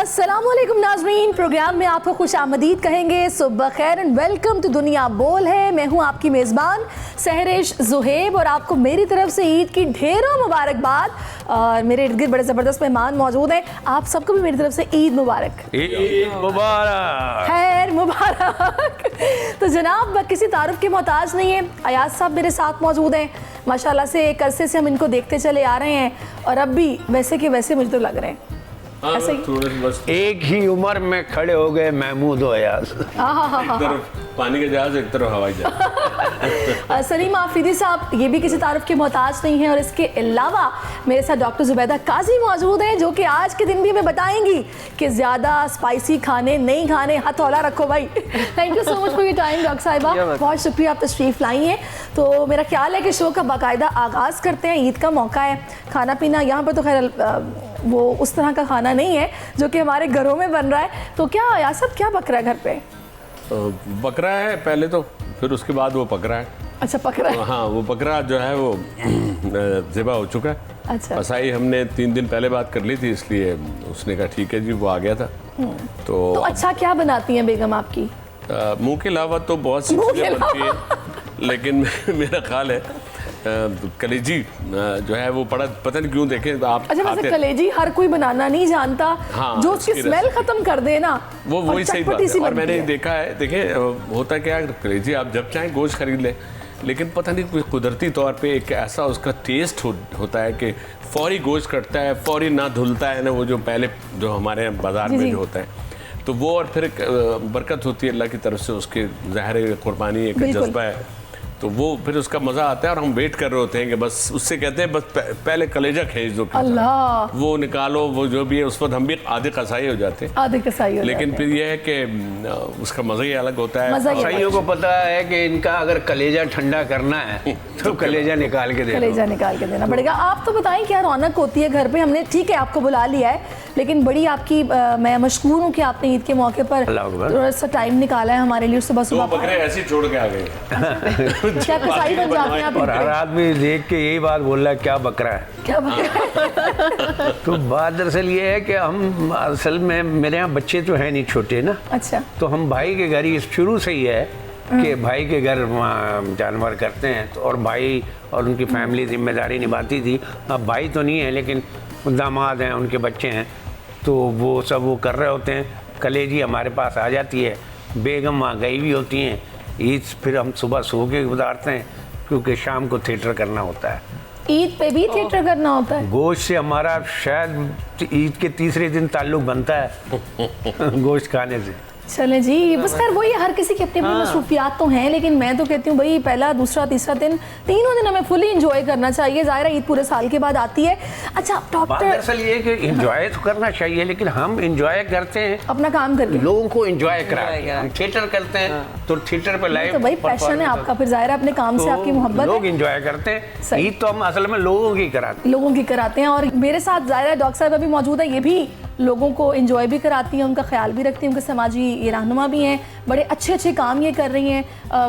अस्सलामुअलैकुम नाज़रीन, प्रोग्राम में आपको खुश आमदीद कहेंगे। सुबह खैर एंड वेलकम टू दुनिया बोल है। मैं हूँ आपकी मेज़बान सहरेश जुहेब और आपको मेरी तरफ से ईद की ढेरों मुबारकबाद। और मेरे इर्द गिर्द बड़े ज़बरदस्त मेहमान मौजूद हैं। आप सबको भी मेरी तरफ से ईद मुबारक। ईद मुबारक, खैर मुबारक। तो जनाब किसी तारुफ के मोहताज नहीं है। अयाज साहब मेरे साथ मौजूद हैं। माशाल्लाह से एक अरसे से हम इनको देखते चले आ रहे हैं और अब भी वैसे के वैसे मुझे तो लग रहे हैं। ऐसे ही एक ही उम्र में खड़े हो गए महमूद और अयाज। एक तरफ पानी का जहाज, एक तरफ हवाई जहाज। सलीम आफरीदी साहब ये भी किसी तारुफ के मोहताज नहीं है। और इसके अलावा मेरे साथ डॉक्टर जुबैदा काजी मौजूद हैं जो कि आज के दिन भी हमें बताएंगी कि ज़्यादा स्पाइसी खाने नहीं खाने, हथौला रखो भाई। Thank you so much for your time doctor साहिबा, बहुत शुक्रिया आप तशरीफ़ लाई हैं। तो मेरा ख्याल है कि शो का बाकायदा आगाज़ करते हैं। ईद का मौका है, खाना पीना यहाँ पर तो खैर वो उस तरह का खाना नहीं है जो कि हमारे घरों में बन रहा है। तो क्या यार सब क्या पक रहा है घर पे? बकरा है पहले तो, फिर उसके बाद वो पकड़ा है। अच्छा पक रहा है। हाँ, वो बकरा जो है वो ज़िबा हो चुका है। अच्छा, पसाई हमने 3 दिन पहले बात कर ली थी, इसलिए उसने कहा ठीक है जी, वो आ गया था। तो अच्छा क्या बनाती हैं बेगम आपकी? मुँह के अलावा तो बहुत सी चीज़ें बनती है, लेकिन मेरा ख्याल है कलेजी जो है वो पता नहीं क्यों देखें आप। अच्छा वैसे कलेजी हर कोई बनाना नहीं जानता। हाँ, जो उसकी स्मेल खत्म कर दे ना वो वही सही बात है। और मैंने है। देखा है, देखें होता क्या है, कलेजी आप जब चाहें गोश्त खरीद लें, लेकिन पता नहीं कोई कुदरती तौर पे एक ऐसा उसका टेस्ट होता है कि फौरी गोश्त कटता है, फौरी ना धुलता है ना, वो जो पहले जो हमारे बाजार में जो होता है, तो वो और फिर बरकत होती है अल्लाह की तरफ से, उसके ज़ाहिर कुर्बानी एक जज्बा है, तो वो फिर उसका मज़ा आता है। और हम वेट कर रहे होते हैं कि बस उससे कहते हैं बस पहले कलेजा खींच दो, अल्लाह वो निकालो, वो जो भी है उस वक्त हम भी आधे कसाई हो जाते हैं, आधे कसाई हो लेकिन जाते फिर यह है कि उसका मज़ा ही अलग होता है। कसाईयों को पता है कि इनका अगर कलेजा ठंडा करना है तो कलेजा निकाल के देना, कलेजा निकाल के देना पड़ेगा। आप तो बताएं क्या रौनक होती है घर पे? हमने ठीक है आपको बुला लिया है, लेकिन बड़ी आपकी मैं मशकूर हूँ कि आपने ईद के मौके पर थोड़ा सा टाइम निकाला है हमारे लिए। सुबह सुबह बकरे ऐसे ही छोड़ के आ गए। क्या कसाई बन जाते हैं आप? और हर आदमी देख के यही बात बोल रहा है क्या बकरा है, क्या बकरा? तो बात दरअसल ये है कि हम असल में मेरे यहाँ बच्चे तो हैं नहीं छोटे ना, अच्छा तो हम भाई के घर ही शुरू से ही है कि भाई के घर जानवर करते हैं, तो और भाई और उनकी फैमिली जिम्मेदारी निभाती थी। अब भाई तो नहीं है लेकिन दामाद हैं, उनके बच्चे हैं, तो वो सब वो कर रहे होते हैं। कलेजी हमारे पास आ जाती है, बेगम वहाँ गई भी होती हैं। ईद फिर हम सुबह सो के गुजारते हैं क्योंकि शाम को थिएटर करना होता है। ईद पे भी थिएटर करना होता है? गोश्त से हमारा शायद ईद के तीसरे दिन ताल्लुक बनता है गोश्त खाने से। चले जी, बस खैर वही हर किसी की अपनी अपनी मसरूफियात तो हैं, लेकिन मैं तो कहती हूँ भाई पहला दूसरा तीसरा दिन, तीनों दिन हमें फुली इंजॉय करना चाहिए। ज़ाहिर है ईद पूरे साल के बाद आती है। अच्छा डॉक्टर, दरअसल ये कि इंजॉय तो करना चाहिए, लेकिन हम इंजॉय करते हैं अपना काम करके, लोगों को इंजॉय कराते हैं। हम थिएटर करते हैं तो थिएटर पे लाइव तो भाई पैशन है आपका, फिर ज़ाहिर है अपने काम से आपकी मोहब्बत लोग है। इंजॉय करते हैं। ईद तो हम असल में लोगों की कराते हैं। और मेरे साथ ज़ाहिर है डॉक्टर साहब अभी मौजूद है, ये भी लोगों को एंजॉय भी कराती हैं, उनका ख्याल भी रखती हैं, उनके समाजी ये रहनुमा भी हैं, बड़े अच्छे अच्छे काम ये कर रही हैं।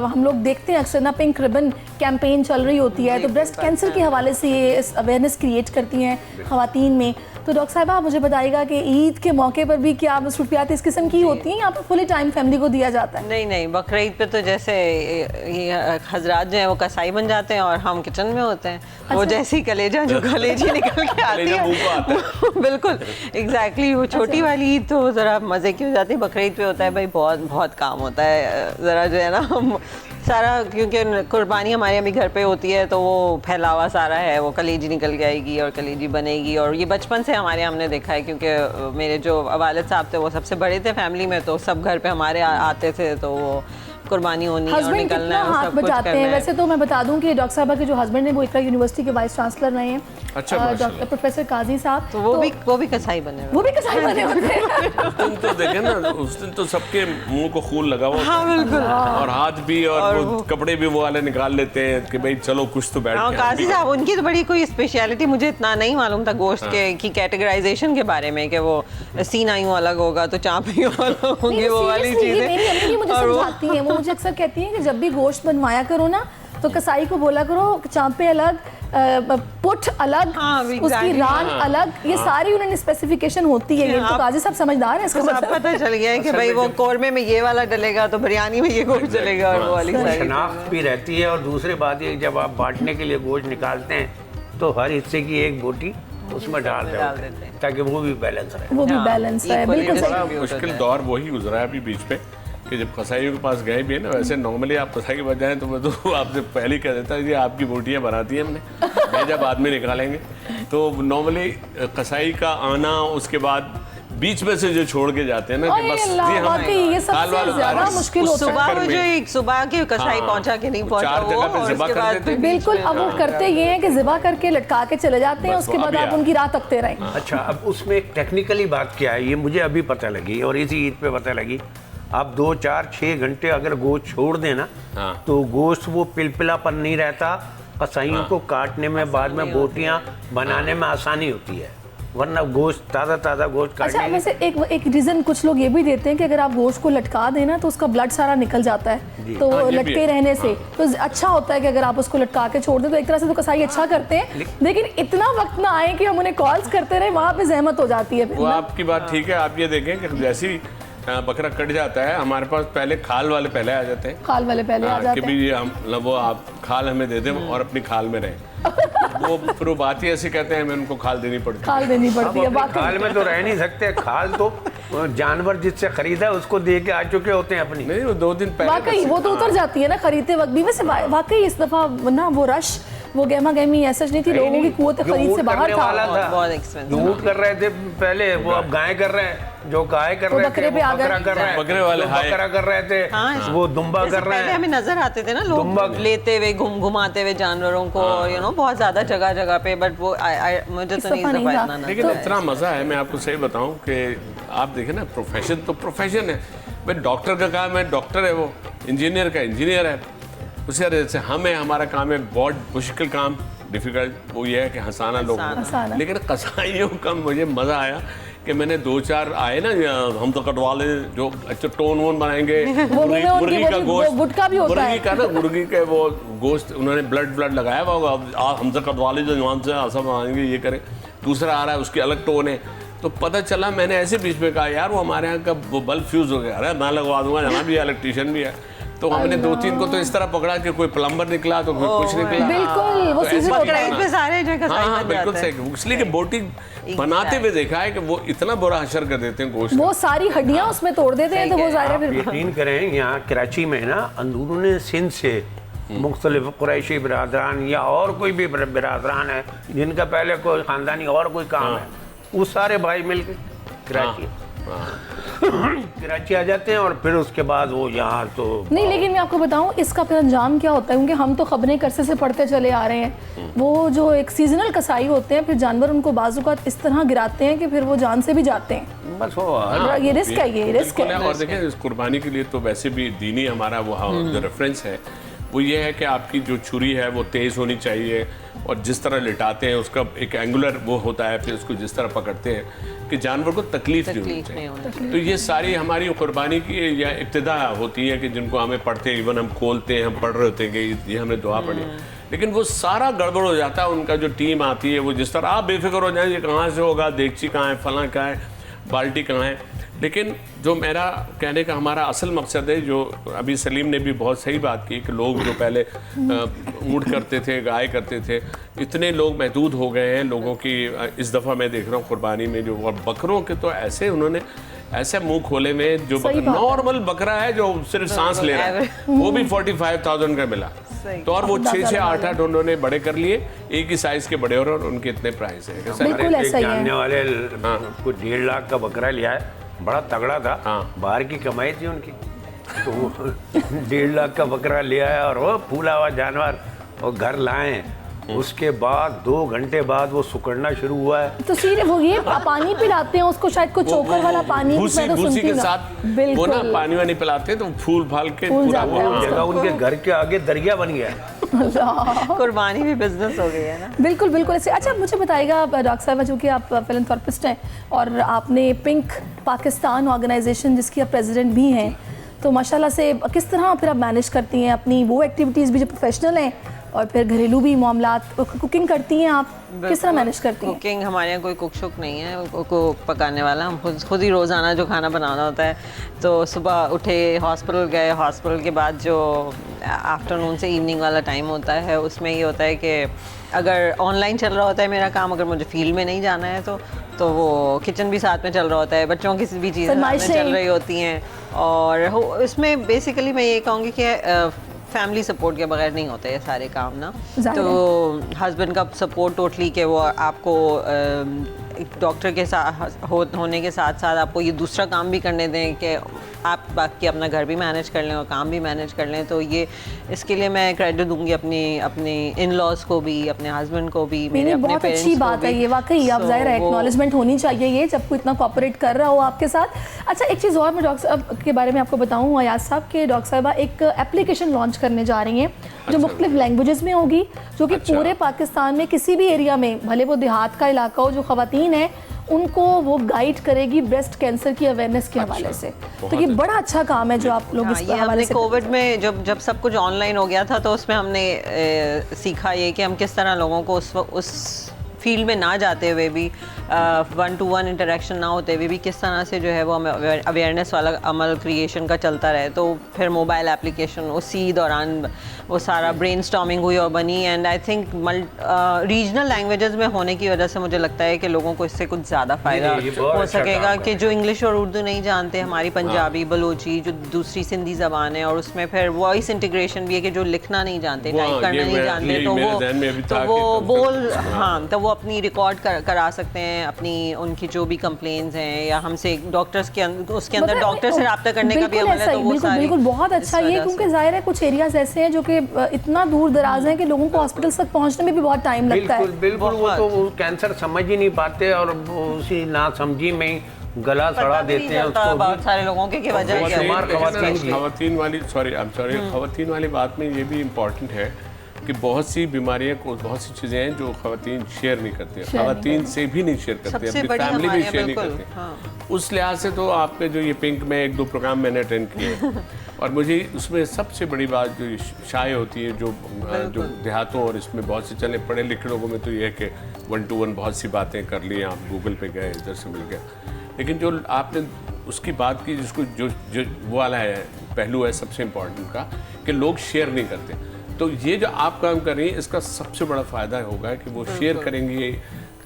हम लोग देखते हैं अक्सर ना पिंक रिबन कैंपेन चल रही होती है, तो ब्रेस्ट कैंसर के हवाले से ये अवेयरनेस क्रिएट करती हैं ख़वातीन में। तो डॉक्टर साहब आप मुझे बताइएगा कि ईद के मौके पर भी क्या मसरूफियात इस किस्म की होती हैं? यहाँ पर फुली टाइम फैमिली को दिया जाता है? नहीं, बकरा ईद पे तो जैसे ये हजरात जो हैं वो कसाई बन जाते हैं और हम किचन में होते हैं। अच्छा। वो जैसी कलेजा जो कलेजी निकल के आती है बिल्कुल एग्जैक्टली वो छोटी वाली ईद तो ज़रा मज़े की हो जाती है। बकरा ईद पे होता है भाई बहुत काम होता है, ज़रा जो है ना सारा, क्योंकि कुर्बानी हमारे अभी घर पे होती है तो वो फैलावा सारा है, वो कलेजी निकल के आएगी और कलेजी बनेगी। और ये बचपन से हमारे हमने देखा है, क्योंकि मेरे जो वालिद साहब थे वो सबसे बड़े थे फैमिली में, तो सब घर पे हमारे आते थे, तो वो कुर्बानी होनी और निकलना है, हाथ बचाते हैं। वैसे तो मैं बता दूं कि डॉक्टर साहब के जो हस्बैंड है वो इकरा यूनिवर्सिटी के वाइस चांसलर रहे हैं, अच्छा डॉक्टर प्रोफेसर काजी साहब, तो वो भी कसाई बने, वो भी कसाई बने होते हैं। उस दिन तो देखे ना, उस दिन तो सबके मुंह को खून लगा हुआ, हाँ बिल्कुल, और हाथ भी और वो कपड़े भी वो वाले निकाल लेते हैं कि भाई चलो कुछ तो बैठ के। काजी साहब उनकी तो बड़ी कोई स्पेशलिटी, मुझे इतना नहीं मालूम था गोश्त के की कैटेगराइजेशन के बारे में कि वो सीना यूं अलग होगा तो चाप यूं अलग होंगे, वो वाली चीजें मेरी अम्मी मुझे समझाती हैं। वो मुझे अक्सर कहती हैं कि जब भी गोश्त बनवाया करो ना तो कसाई को बोला करो चांपे अलग, पुट अलग, हाँ, उसकी exactly. रान अलग, ये सारी उन्होंने स्पेसिफिकेशन होती है। ये तो आप- काजी साहब समझदार है इसका तो सब मतलब। पता चल गया है कि असल भाई में वो जो- कौरमे में ये वाला डलेगा तो बिरयानी में ये गोश्त डलेगा और वो वाली सारी शनाख्त भी रहती है। और दूसरी बात ये, जब आप बांटने के लिए गोश्त निकालते हैं तो हर हिस्से की एक बोटी उसमें डाल डाल देते देते हैं ताकि वो भी बैलेंस रहे। वो भी हाँ, बैलेंस है, equally बिल्कुल सही। बड़ा भी होता मुश्किल है। दौर वही गुजरा है अभी बीच पे कि जब कसाईयों के पास गए भी है ना, वैसे नॉर्मली आप कसाई के पास जाएं तो मैं तो आपसे पहले ही कह देता कि आपकी बोटियां बनाती हैं हमने, भेजा बाद में निकालेंगे। तो नॉर्मली कसाई का आना, उसके बाद बीच में से जो छोड़ के जाते हैं ना कि ओए बस अल्लाह, जी हम वाकई ये सबसे खाल वाल ज्यादा उतार- मुश्किल उस होता है। सुबह चक्कर वो में- जो एक सुबह के कसाई हाँ, पहुंचा कि नहीं वो पहुंचा, चार वो जगह पे और ज़िबा उसके कर बाद देते फिर हैं। बिल्कुल, बीच अब वो में- करते ये हैं कि ज़िबा करके लटका के चले जाते हैं, बस उसके वो बाद अभी आप आ- उनकी राह तकते रहें। अच्छा, अब उसमें एक टेक्निकली बात क्या है, ये मुझे अभी पता लगी और इसी ईद पे पता लगी। आप 2, 4, 6 घंटे अगर गोश्त छोड़ दें ना, हाँ। तो गोश्त वो पिलपिलापन नहीं रहता, कसाईयों को काटने में, बाद में बोटियां बनाने में आसानी होती है। वरना गोश्त ताज़ा गोश्त अच्छा, काटने वैसे एक रीजन कुछ लोग ये भी देते हैं कि अगर आप गोश्त को लटका देना तो उसका ब्लड सारा निकल जाता है, तो हाँ, ये भी लटके है। रहने से तो अच्छा होता है कि अगर आप उसको लटका के छोड़ दें। तो एक तरह से तो कसाई अच्छा करते हैं, लेकिन इतना वक्त ना आए कि हम उन्हें कॉल्स करते रहे, वहाँ पे जहमत हो जाती है फिर वो ना। आपकी बात ठीक है। आप ये देखें कि जैसे ही बकरा कट जाता है, हमारे पास पहले खाल वाले पहले आ जाते हैं। खाल वाले पहले आ हाँ, कि जाते हैं। भी हम वो आप खाल हमें दे दें और अपनी खाल में रहें। वो फिर वो बात ही ऐसी कहते हैं, हमें उनको खाल देनी पड़ती है। खाल देनी अब पड़ती है अपनी वाकई। खाल में तो रह नहीं सकते। खाल तो जानवर जिससे खरीदा है उसको दे के आ चुके होते हैं अपनी। नहीं, वो 2 दिन पहले वाकई बस- वो तो उतर जाती है ना खरीदते वक्त भी। वैसे वाकई इस दफा ना वो रश, वो गहमा गहमी ऐसा नहीं थी, लोगों की कुव्वत जो खरीद से ऊँट बाहर करने था। वाला था, बहुत expensive। जो ऊँट कर रहे थे पहले, वो अब गाय कर रहे हैं। जो गाय कर वो रहे बकरे थे पे आ वो गए। बकरा कर रहे हैं। बकरे वाले जो हाय। बकरा कर रहे थे हाँ, वो दुम्बा जैसे कर रहे पहले हैं। हमें नजर आते थे ना दुम्बा- लोग लेते हुए घुमाते हुए जानवरों को, बहुत ज्यादा जगह पे, बट वो मुझे इस तो नहीं दफा नहीं था। इतना नजर लेकिन आया। इतना मज़ा है, मैं आपको सही बताऊं कि आप देखें ना, प्रोफेशन तो प्रोफेशन है। भाई डॉक्टर का काम है, डॉक्टर है, वो इंजीनियर का इंजीनियर है। उसी तरह से हमें, हमारा काम है बहुत मुश्किल काम, डिफ़िकल्ट, वो ये है कि हंसाना लोगों हंसाना। को। लेकिन कसाईयों का मुझे मज़ा आया कि मैंने 2-4 आए ना, हम तो कटवा ले जो अच्छा टोन वोन बनाएंगे, मुंह में उनकी मुर्गी का वो गोश्त, गुटका भी होता है। मुर्गी का ना, मुर्गी के वो गोश्त उन्होंने ब्लड लगाया हुआ होगा। अब आप हमसे कटवा लीजिए, जवान से ऐसा बनाएंगे, ये करें। दूसरा आ रहा है, उसकी अलग टोन है। तो पता चला, मैंने ऐसे बीच में कहा यार वो हमारे यहाँ का वो बल्ब फ्यूज हो गया। अरे मैं लगवा दूंगा, जहाँ भी इलेक्ट्रीशियन भी है। तो हमने 2-3 को तो इस तरह पकड़ा कि कोई प्लम्बर निकला तो कोई कुछ निकला। बिल्कुल, वो तो सीजन ऐसा होता है। दिखा। पे सारे जो कसाई हाँ, बन बिल्कुल जाते हैं। सही। इसलिए कि बोटी बनाते हुए देखा है कि वो इतना बुरा हशर कर देते हैं गोश्त। वो सारी हड्डियां उसमें तोड़ देते हैं, तो वो ज़ाहिर है आप फिर यकीन करें, यहाँ कराची में ना अंदरून सिंध से मुख्तलिफ कुरैशी बिरादरान या और कोई भी बिरादरान है जिनका पहले कोई ख़ानदानी और कोई काम है, वो सारे भाई मिल के कराची कराची आ जाते हैं और फिर उसके बाद वो यहाँ तो नहीं। लेकिन मैं आपको बताऊं इसका फिर अंजाम क्या होता है, क्योंकि हम तो खबरें करसे से पढ़ते चले आ रहे हैं। वो जो एक सीजनल कसाई होते हैं, फिर जानवर उनको बाज़-औक़ात इस तरह गिराते हैं कि फिर वो जान से भी जाते हैं। बस वो ये रिस्क है, ये रिस्क बिल्कुल है। और देखें, इस कुर्बानी के लिए तो वैसे भी दीनी हमारा वो जो रेफरेंस है वो ये है कि आपकी जो छुरी है वो तेज़ होनी चाहिए, और जिस तरह लिटाते हैं उसका एक एंगुलर वो होता है, फिर उसको जिस तरह पकड़ते हैं कि जानवर को तकलीफ नहीं होनी तकलीफ नहीं होनी चाहिए। तो ये सारी हमारी कुर्बानी की या इब्तिदा होती है कि जिनको हमें पढ़ते हैं, इवन हम खोलते हैं, हम पढ़ रहे होते हैं कि ये हमने दुआ पढ़ी, लेकिन वो सारा गड़बड़ हो जाता है। उनका जो टीम आती है वो जिस तरह आप बेफिक्र हो जाए, ये कहाँ से होगा, देगची कहाँ है, फलां कहाँ है, बाल्टी कहाँ है। लेकिन जो मेरा कहने का हमारा असल मकसद है, जो अभी सलीम ने भी बहुत सही बात की कि लोग जो पहले ऊँट करते थे, गाय करते थे, इतने लोग महदूद हो गए हैं लोगों की। इस दफ़ा मैं देख रहा हूँ कुर्बानी में जो, और बकरों के तो ऐसे उन्होंने ऐसे मुंह खोले में, जो सही बात है। नॉर्मल बकरा है जो सिर्फ सांस ले रहा है, वो भी 45,000 का मिला। तो और वो 6-6, 8-8 उन्होंने बड़े कर लिए, एक ही साइज के बड़े, और उनके इतने प्राइस है। बिल्कुल ऐसा ही है। जानने वाले कुछ 1.5 लाख का बकरा लिया है, बड़ा तगड़ा था। हाँ। बाहर की कमाई थी उनकी, तो वो 1.5 लाख का बकरा लिया है और वो फूला हुआ जानवर और घर लाए। उसके बाद 2 घंटे बाद वो सुकड़ना शुरू हुआ है। तो सीधे वो ये पानी पिलाते हैं उसको, शायद कोई चोकर वाला पानी, भूसी मैं तो भूसी सुनती के हूँ ना। साथ वो ना बिल्कुल पानी वानी पिलाते हैं तो फूल फाल के फूल पूरा जाता है वो- जगह उनके घर के आगे दरिया बन गया है। कुर्बानी भी बिजनेस हो गई है ना। बिल्कुल बिल्कुल ऐसे। अच्छा, मुझे बताइएगा डॉक्टर साहब, चूँकि आप फिलैंथ्रोपिस्ट हैं और आपने पिंक पाकिस्तान ऑर्गेनाइजेशन जिसकी आप प्रेसिडेंट भी हैं, तो माशाल्लाह से किस तरह फिर आप मैनेज करती हैं अपनी वो एक्टिविटीज़ भी जो प्रोफेशनल हैं और फिर घरेलू भी मामलात, कुकिंग करती हैं आप, किस तरह मैनेज करती हैं? कुकिंग हमारे यहाँ कोई कुक शुक नहीं है को पकाने वाला, हम खुद ही रोज़ाना जो खाना बनाना होता है। तो सुबह उठे, हॉस्पिटल गए, हॉस्पिटल के बाद जो आफ्टरनून से इवनिंग वाला टाइम होता है उसमें ये होता है कि अगर ऑनलाइन चल रहा होता है मेरा काम, अगर मुझे फील्ड में नहीं जाना है तो वो किचन भी साथ में चल रहा होता है, बच्चों की भी चीज़ें साथ में चल रही होती हैं। और इसमें बेसिकली मैं ये कहूँगी कि फैमिली सपोर्ट के बगैर नहीं होते ये सारे काम ना। तो हस्बैंड का सपोर्ट टोटली कि वो आपको एक डॉक्टर के साथ होने के साथ साथ आपको ये दूसरा काम भी करने दें कि आप बाकी अपना घर भी मैनेज कर लें और काम भी मैनेज कर लें। तो ये इसके लिए मैं क्रेडिट दूंगी अपनी इन लॉज को भी, अपने हस्बैंड को भी, मेरे अपने बहुत पेरेंट्स अच्छी को बात भी। है ये, वाकई आप ज़ाहिर है एक्नॉलेजमेंट होनी चाहिए ये, जब कोई इतना कॉपरेट कर रहा हो आपके साथ। अच्छा, एक चीज़ और मैं डॉक्टर साहब के बारे में आपको बताऊँ, अयाज साहब के डॉक्टर साहबा एक एप्लीकेशन लॉन्च करने जा रही हैं जो मुख्तलिफ लैंग्वेजेस में होगी, जो कि पूरे पाकिस्तान में किसी भी एरिया में, भले वो देहात का इलाका हो, जो ख़वातीन है उनको वो गाइड करेगी ब्रेस्ट कैंसर की अवेयरनेस के हवाले से। तो ये बड़ा अच्छा काम है जो आप लोग इस ये हवाले हमने से कोविड में जब सब कुछ ऑनलाइन हो गया था तो उसमें हमने सीखा ये कि हम किस तरह लोगों को उस फील्ड में ना जाते हुए भी, 1-to-1 इंटरेक्शन ना होते हुए भी किस तरह से जो है वो अवेयरनेस वाला अमल क्रिएशन का चलता रहे। तो फिर मोबाइल एप्लीकेशन उसी दौरान वो सारा ब्रेनस्टॉर्मिंग हुई और बनी। And I think regional languages में होने की वजह से मुझे लगता है कि लोगों को इससे कुछ ज़्यादा फ़ायदा हो सकेगा कि जो इंग्लिश और उर्दू नहीं जानते, हमारी पंजाबी, बलूची, जो दूसरी सिंधी ज़बान है, और उसमें फिर वॉइस इंटीग्रेशन भी है कि जो लिखना नहीं जानते, टाइप करना नहीं जानते, तो वो अपनी रिकॉर्ड करा सकते हैं अपनी उनकी जो भी कंप्लेंट्स हैं, या हमसे डॉक्टर्स के उसके अंदर डॉक्टर से रब्ता करने का भी अमल है। तो वो बिल्कुल बहुत अच्छा ये, क्योंकि जाहिर है कुछ एरियाज ऐसे हैं जो कि इतना दूर दराज हैं कि लोगों को हॉस्पिटल तक पहुंचने में भी बहुत टाइम लगता है। बिल्कुल वो तो कैंसर समझ ही नहीं पाते और उसी नासमझी में गला सड़ा देते हैं उसको। बहुत सारे लोगों के वजह खवातीन वाली बात में ये भी इम्पोर्टेंट है कि बहुत सी बीमारियां, बहुत सी चीज़ें हैं जो खवातीन शेयर नहीं करती हैं, खवातीन से भी नहीं शेयर करती, अपनी फैमिली भी शेयर नहीं करती। हाँ। उस लिहाज से तो आपके जो ये पिंक में 1-2 प्रोग्राम मैंने अटेंड किए और मुझे उसमें सबसे बड़ी बात जो शाये होती है, जो देहातों और इसमें बहुत से चले पढ़े लिखे लोगों में, तो ये है कि 1-to-1 बहुत सी बातें कर ली, आप गूगल पे गए, इधर से मिल गया। लेकिन जो आपने उसकी बात की, जिसको जो वो वाला है पहलू है सबसे इम्पोर्टेंट का, कि लोग शेयर नहीं करते। तो ये जो आप काम कर रही हैं, इसका सबसे बड़ा फ़ायदा होगा कि वो शेयर करेंगे।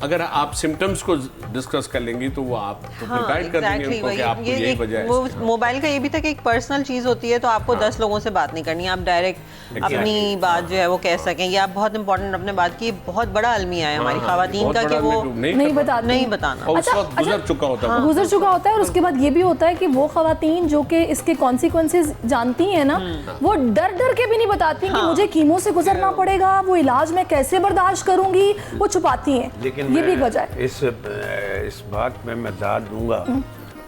अगर आप सिम्टम्स को डिस्कस कर लेंगी तो वो आप गाइड कर देंगे उनको कि आपको यही वजह है। वो मोबाइल का ये भी था कि एक पर्सनल चीज़ होती है, तो आपको 10 लोगों से बात नहीं करनी, आप डायरेक्ट अपनी बात जो है वो कह सकें। ये आप बहुत इंपॉर्टेंट अपने बात की, बहुत बड़ा अलमिया है हमारी खवातीन का कि वो नहीं बताना। गुजर चुका होता है। और उसके बाद ये भी होता है कि वो खवातीन जो कि इसके कॉन्सिक्वेंसेस जानती हैं ना, वो डर के भी नहीं बताती कि मुझे कीमो से गुजरना पड़ेगा, वो इलाज मैं कैसे बर्दाश्त करूंगी, वो छुपाती हैं। लेकिन ये भी वजह है। इस बात में मैं दाद दूंगा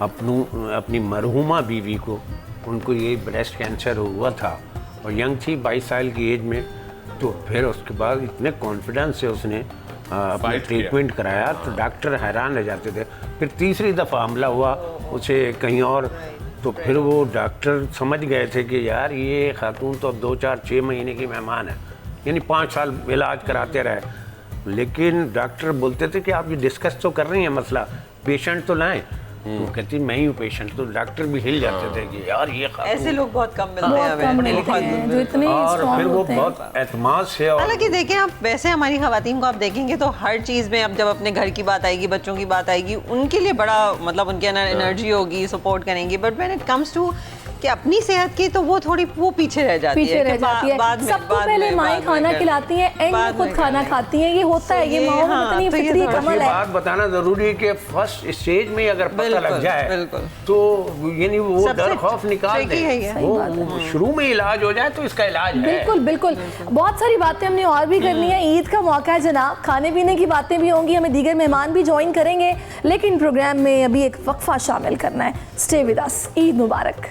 अपनी मरहुमा बीवी को। उनको ये ब्रेस्ट कैंसर हुआ था और यंग थी, 22 साल की एज में। तो फिर उसके बाद इतने कॉन्फिडेंस से उसने अपना ट्रीटमेंट कराया, तो डॉक्टर हैरान रह जाते थे। फिर तीसरी दफ़ा हमला हुआ उसे कहीं और, तो फिर वो डॉक्टर समझ गए थे कि यार ये खातून तो अब 2-4-6 महीने की मेहमान है, यानी 5 साल इलाज कराते रहे। लेकिन डॉक्टर बोलते थे कि आप ये डिस्कस तो कर रही हैं मसला, पेशेंट तो लाएं। तो कहती मैं ही हूँ पेशेंट। तो डॉक्टर भी हिल जाते थे कि यार ये ऐसे लोग बहुत कम मिलते हैं जो इतने और फिर वो बहुत एतमाद से। हालांकि देखें आप, वैसे हमारी खवातीन को आप देखेंगे तो हर चीज़ में, अब जब अपने घर की बात आएगी, बच्चों की बात आएगी, उनके लिए बड़ा मतलब उनके अंदर एनर्जी होगी, सपोर्ट करेंगे। But when it comes to कि अपनी सेहत की, तो वो थोड़ी वो पीछे रह जाती है। सबको पहले माएं खाना खिलाती हैं, एंड में खुद खाना खाती हैं। ये होता है, ये माओ में इतनी फितरी कमल है। बात बताना जरूरी है कि फर्स्ट स्टेज में अगर पता लग जाए तो यानी वो डर खौफ निकाल दे, वो शुरू में इलाज हो जाए तो इसका इलाज है। बिल्कुल। बहुत सारी बातें हमने और भी करनी है। ईद का मौका है जनाब, खाने पीने की बातें भी होंगी, हमें दीगर मेहमान भी ज्वाइन करेंगे, लेकिन प्रोग्राम में अभी एक वक्फा शामिल करना है। Stay with us. ईद मुबारक।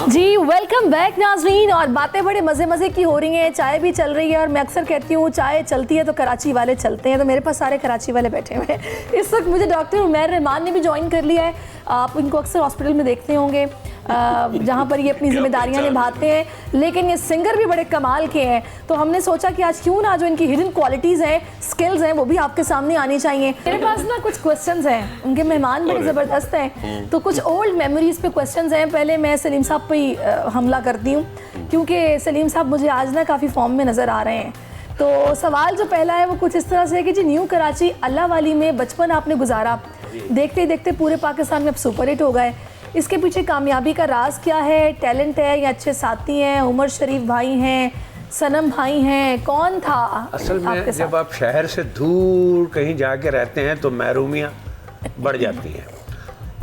जी वेलकम वेलकम बैक नाज़रीन। और बातें बड़े मज़े मज़े की हो रही हैं, चाय भी चल रही है और मैं अक्सर कहती हूँ चाय चलती है तो कराची वाले चलते हैं, तो मेरे पास सारे कराची वाले बैठे हुए हैं। इस वक्त मुझे डॉक्टर उमैर रहमान ने भी ज्वाइन कर लिया है। आप इनको अक्सर हॉस्पिटल में देखते होंगे जहाँ पर ये अपनी जिम्मेदारियाँ निभाते हैं, लेकिन ये सिंगर भी बड़े कमाल के हैं। तो हमने सोचा कि आज क्यों ना जो इनकी हिडन क्वालिटीज़ हैं, स्किल्स हैं, वो भी आपके सामने आनी चाहिए। मेरे पास ना कुछ क्वेश्चंस हैं, उनके मेहमान बड़े ज़बरदस्त हैं, तो कुछ ओल्ड मेमोरीज पे क्वेश्चंस हैं। पहले मैं सलीम साहब पे ही हमला करती हूँ, क्योंकि सलीम साहब मुझे आज ना काफ़ी फॉर्म में नज़र आ रहे हैं। तो सवाल जो पहला है वो कुछ इस तरह से है कि जी न्यू कराची अल्लाह वाली में बचपन आपने गुजारा, देखते ही देखते पूरे पाकिस्तान में अब सुपर हिट हो गए, इसके पीछे कामयाबी का राज क्या है? टैलेंट है या अच्छे साथी हैं, उमर शरीफ भाई हैं, सनम भाई हैं, कौन था असल में आपके जब साथ? आप शहर से दूर कहीं जाके रहते हैं तो महरूमियाँ बढ़ जाती हैं।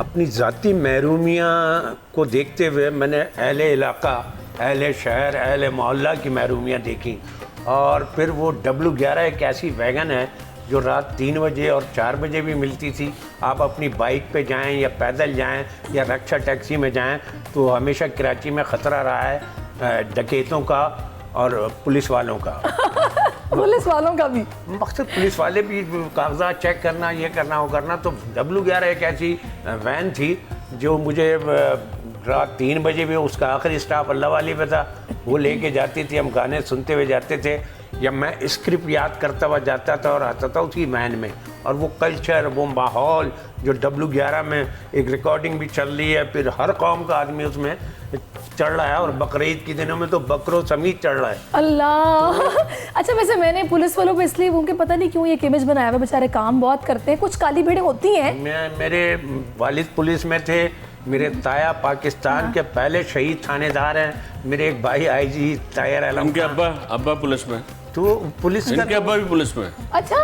अपनी ज़ाती महरूमियाँ को देखते हुए मैंने अहले इलाका, अहले शहर, अहले मोहल्ला की महरूमियाँ देखी, और फिर वो W11 एक ऐसी वैगन है जो रात 3 बजे और 4 बजे भी मिलती थी। आप अपनी बाइक पे जाएं या पैदल जाएं या रक्षा टैक्सी में जाएं तो हमेशा कराची में ख़तरा रहा है डकैतों का और पुलिस वालों का। पुलिस वालों का भी मकसद पुलिस वाले भी कागजात चेक करना, ये करना, वो करना। तो W11 एक ऐसी वैन थी जो मुझे रात 3 बजे भी, उसका आखिरी स्टॉप अल्लाह वाली पे था, वो लेके जाती थी। हम गाने सुनते हुए जाते थे या मैं स्क्रिप्ट याद करता हुआ जाता था और आता था उसी वैन में। और वो कल्चर, वो माहौल जो W11 में एक रिकॉर्डिंग भी चल रही है, फिर हर कौम का आदमी उसमें चढ़ रहा है, और बकरीद के दिनों में तो बकरों समेत चढ़ रहा है। अल्लाह। अच्छा, वैसे मैंने पुलिस वालों को इसलिए उनके पता नहीं क्यों ये इमेज बनाया हुआ, बेचारे काम बहुत करते हैं, कुछ काली भेड़ें होती हैं। मेरे वालिद पुलिस में थे, मेरे ताया पाकिस्तान के पहले शहीद थानेदार हैं, मेरे एक भाई IG तायर आलम। उनके अब्बा पुलिस में, तो पुलिस इनके अब्बा भी पुलिस में। अच्छा,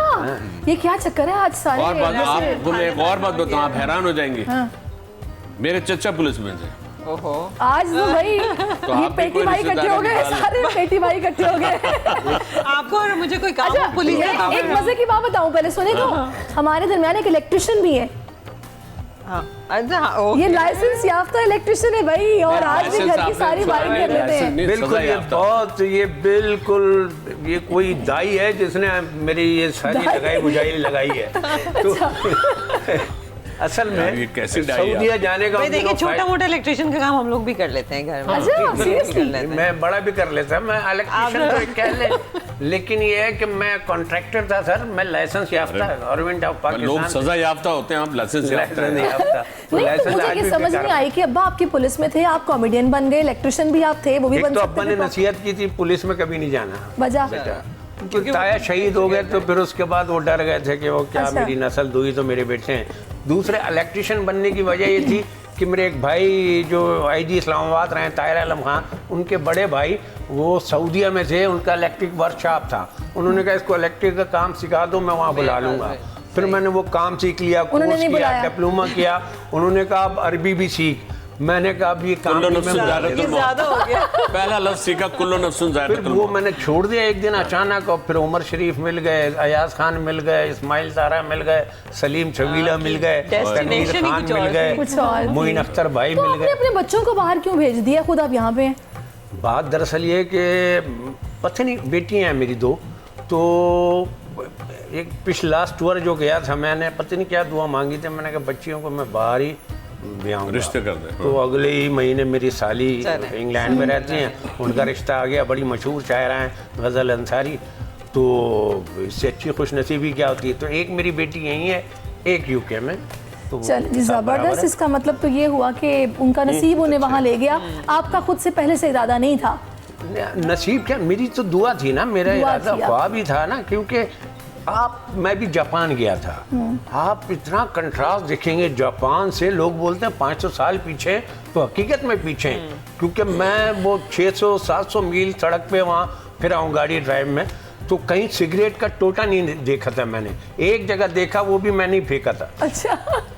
ये क्या चक्कर है आज सारे? और बात ऐसे- आपको मैं एक और बात बताऊं, आप हैरान हो जाएंगे। मेरे चचा पुलिस में थे। ओहो, आज तो भाई ये आप भी पेटी कोई भाई इकट्ठे हो गए, रिश्तेदारी सारे पेटी भाई इकट्ठे हो गए। आपको और मुझे कोई काम अच्छा, हो, पुलिस का काम एक है। मजे की बात बताऊं पहले, सुने तो हमारे दरमियान एक इलेक्ट्रिशियन भी है। हाँ, अच्छा, हाँ, ओके। ये लाइसेंस याफ्ता इलेक्ट्रिशियन है भाई, और आज भी घर की सारी वायरिंग कर लेते हैं। बिल्कुल, ये बहुत, ये बिल्कुल, ये कोई दाई है जिसने मेरी ये सारी लगाई बुझाई लगाई है। तो असल यार, ये में कैसी डाई है? सऊदीया जाने का भाई उन देखिए, दिनों छोटा मोटा इलेक्ट्रिशियन का काम हम लोग भी कर लेते हैं घर में। अच्छा, बिल्कुल seriously? कर लेते हैं। मैं बड़ा भी कर लेता, मैं इलेक्ट्रिशियन तो कह ले, लेकिन ये है कि मैं कॉन्ट्रैक्टर था सर, मैं लाइसेंस याफ्ता, गवर्नमेंट ऑफ लोग पाकिस्तान सजा याफ्ता होते हैं, आप लाइसेंस याफ्ता लाइसेंस हैं। याफ्ता। तो नहीं, लाइसेंस मुझे आज ये भी समझ बेकार नहीं आई कि अब्बा आपकी पुलिस में थे, आप कॉमेडियन बन गए, इलेक्ट्रिशियन भी आप थे, वो भी एक बन तो सकते अब्बा ने थे। नसीहत की थी पुलिस में कभी नहीं जाना वजह बेटा, क्योंकि ताया शहीद हो गए तो फिर उसके बाद वो डर गए थे कि वो क्या अच्छा। मेरी नस्ल दुई तो मेरे बेटे हैं। दूसरे इलेक्ट्रिशियन बनने की वजह ये थी कि मेरे एक भाई जो IG इस्लामाबाद रहे, ताहिर आलम खान, उनके बड़े भाई वो सऊदीया में थे, उनका इलेक्ट्रिक वर्कशॉप था। उन्होंने कहा इसको इलेक्ट्रिक का काम सिखा दो, मैं वहाँ बुला लूँगा। फिर मैंने वो काम सीख लिया, उन्होंने कोर्स नहीं किया, बुलाया। डिप्लोमा किया। उन्होंने कहा अब अरबी भी सीख। मैंने कहा अब ये काम कुल्लो भी नफ्सुन मैं- ज़ायक़तुल ये मौत। ज्यादा हो गया। पहला लफ्ज़ सीखा, कुल्लो नफ्सुन फिर ज़ायक़तुल वो मौत। मैंने छोड़ दिया एक दिन अचानक, और फिर उमर शरीफ मिल गए, अयाज खान मिल गए, इस्माइल तारा मिल गए, सलीम छबीला मिल गए, destination तनवीर ही खान कुछ मिल और गए, कुछ और थी। मोइन अख्तर भाई तो मिल आपने गए। अपने बच्चों को बाहर क्यों भेज दिया, खुद आप यहाँ पे हैं? बात दरअसल ये कि पता नहीं, बेटियाँ हैं मेरी 2, तो एक पिछला लास्ट टूर जो गया था, मैंने पता नहीं क्या दुआ मांगी थी, मैंने कहा बच्चियों को मैं बाहर ही ब्याह रिश्ते कर दें। तो अगले ही महीने मेरी साली चलें। इंग्लैंड में रहती हैं, उनका रिश्ता आ गया, बड़ी मशहूर शायरा हैं गज़ल अंसारी। तो इससे अच्छी खुशनसीबी क्या होती है। तो एक मेरी बेटी यहीं है, एक UK में। तो चल जी, सब बराबर जबरदस्त। है। इसका मतलब तो ये हुआ कि उनका नसीब उन्हें वहाँ ले गया, आपका खुद से पहले से इरादा नहीं था। नसीब क्या, मेरी तो दुआ थी ना, मेरा दुआ इरादा थी ख्वाब भी था ना, क्योंकि मैं भी जापान गया था। आप इतना कंट्रास्ट देखेंगे जापान से, लोग बोलते हैं 500 साल पीछे, तो हकीकत में पीछे हैं। क्योंकि मैं वो 600-700 मील सड़क पे वहाँ फिर आऊँ गाड़ी ड्राइव में, तो कहीं सिगरेट का टोटा नहीं देखा था मैंने, एक जगह देखा वो भी मैंने ही फेंका था। अच्छा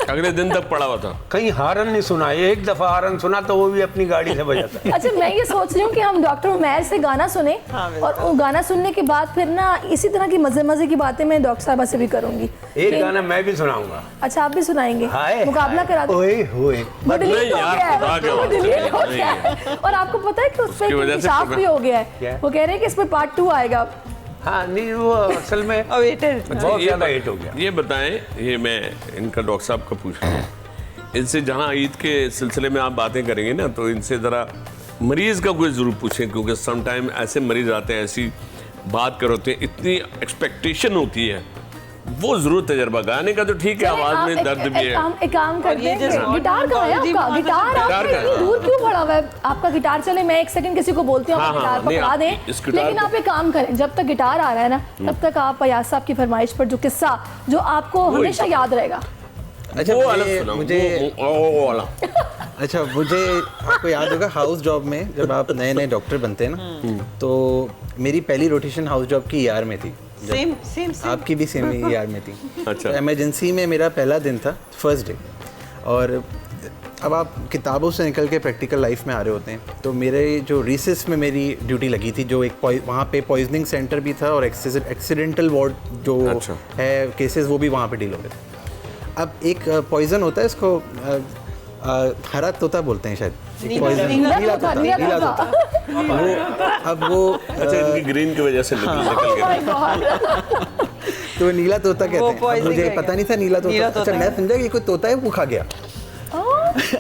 अगले दिन तक पड़ा हुआ था। कहीं हारन नहीं सुना, एक दफा हारन सुना तो वो भी अपनी गाड़ी से बजाता। अच्छा, मैं ये सोच रही हूँ कि हम डॉक्टर उमैर से गाना सुने और वो गाना सुनने के बाद फिर ना इसी तरह की मजे मजे की बातें मैं डॉक्टर साहबा से भी करूंगी। एक गाना मैं भी सुनाऊंगा। अच्छा, आप भी सुनाएंगे? हाय मुकाबला करा दो। ओए होए वो डिलीट हो यार, गया है, खुदा के वो वास्ते। डिलीट हो गया है। और आपको पता है कि उस उसकी वजह पर से इंकशाफ भी हो गया क्या? है, वो कह रहे हैं कि इसमें पार्ट 2 आएगा। हाँ नहीं, वो असल में अवेटेड। बहुत ज्यादा हिट हो गया। ये बताएं, ये मैं इनका डॉक्टर साहब का पूछ रहा हूँ, इनसे जहाँ ईद के सिलसिले में आप बातें करेंगे ना, तो इनसे ज़रा मरीज़ का कोई ज़रूर पूछें, क्योंकि सम टाइम ऐसे मरीज़ आते हैं, ऐसी बात कर होते हैं, इतनी एक्सपेक्टेशन होती है, वो ज़रूर तजर्बा। गाने का तो ठीक है, आवाज़ में दर्द भी है। एक काम करते ये हैं, जैसे गिटार कहाँ है आपका? गिटार गिटार आपका का है। इतनी दूर क्यों पड़ा हुआ है? आपका गिटार, चले मैं एक सेकंड किसी को बोलती हूँ, हाँ, आप हाँ, गिटार नहीं, पकड़ा आप दें। इस गिटार लेकिन को- आप एक काम करें, जब तक गिटार आ रहा है ना, तब तक आप अयाज साहब की फरमाइश पर जो किस्सा जो आपको हमेशा याद रहेगा। अच्छा वो अलग मुझे सुनाओ, मुझे वो वाला। अच्छा मुझे आपको याद होगा हाउस जॉब में जब आप नए नए डॉक्टर बनते हैं ना, तो मेरी पहली रोटेशन हाउस जॉब की ER में थी। Same same same. आपकी भी सेम ER में थी। अच्छा। इमरजेंसी में मेरा पहला दिन था, फर्स्ट डे। और अब आप किताबों से निकल के प्रैक्टिकल लाइफ में आ रहे होते हैं, तो मेरे जो रिसेस में मेरी ड्यूटी लगी थी, जो एक वहाँ पे पॉइजनिंग सेंटर भी था और एक्सीडेंटल वार्ड जो अच्छा। है केसेस, वो भी वहाँ पे डील हो रहे थे। अब एक पॉइजन होता है, इसको हरा तोता बोलते हैं शायद, एक poison- नीला तोता। वो अब वो अच्छा, इनकी ग्रीन की वजह से निकल गया। तो नीला तोता कहते वो हैं। अब poison मुझे रहेगा। पता नहीं था नीला नीला तोता। तोता अच्छा, मैं समझा कि कोई तोता है, वो खा गया।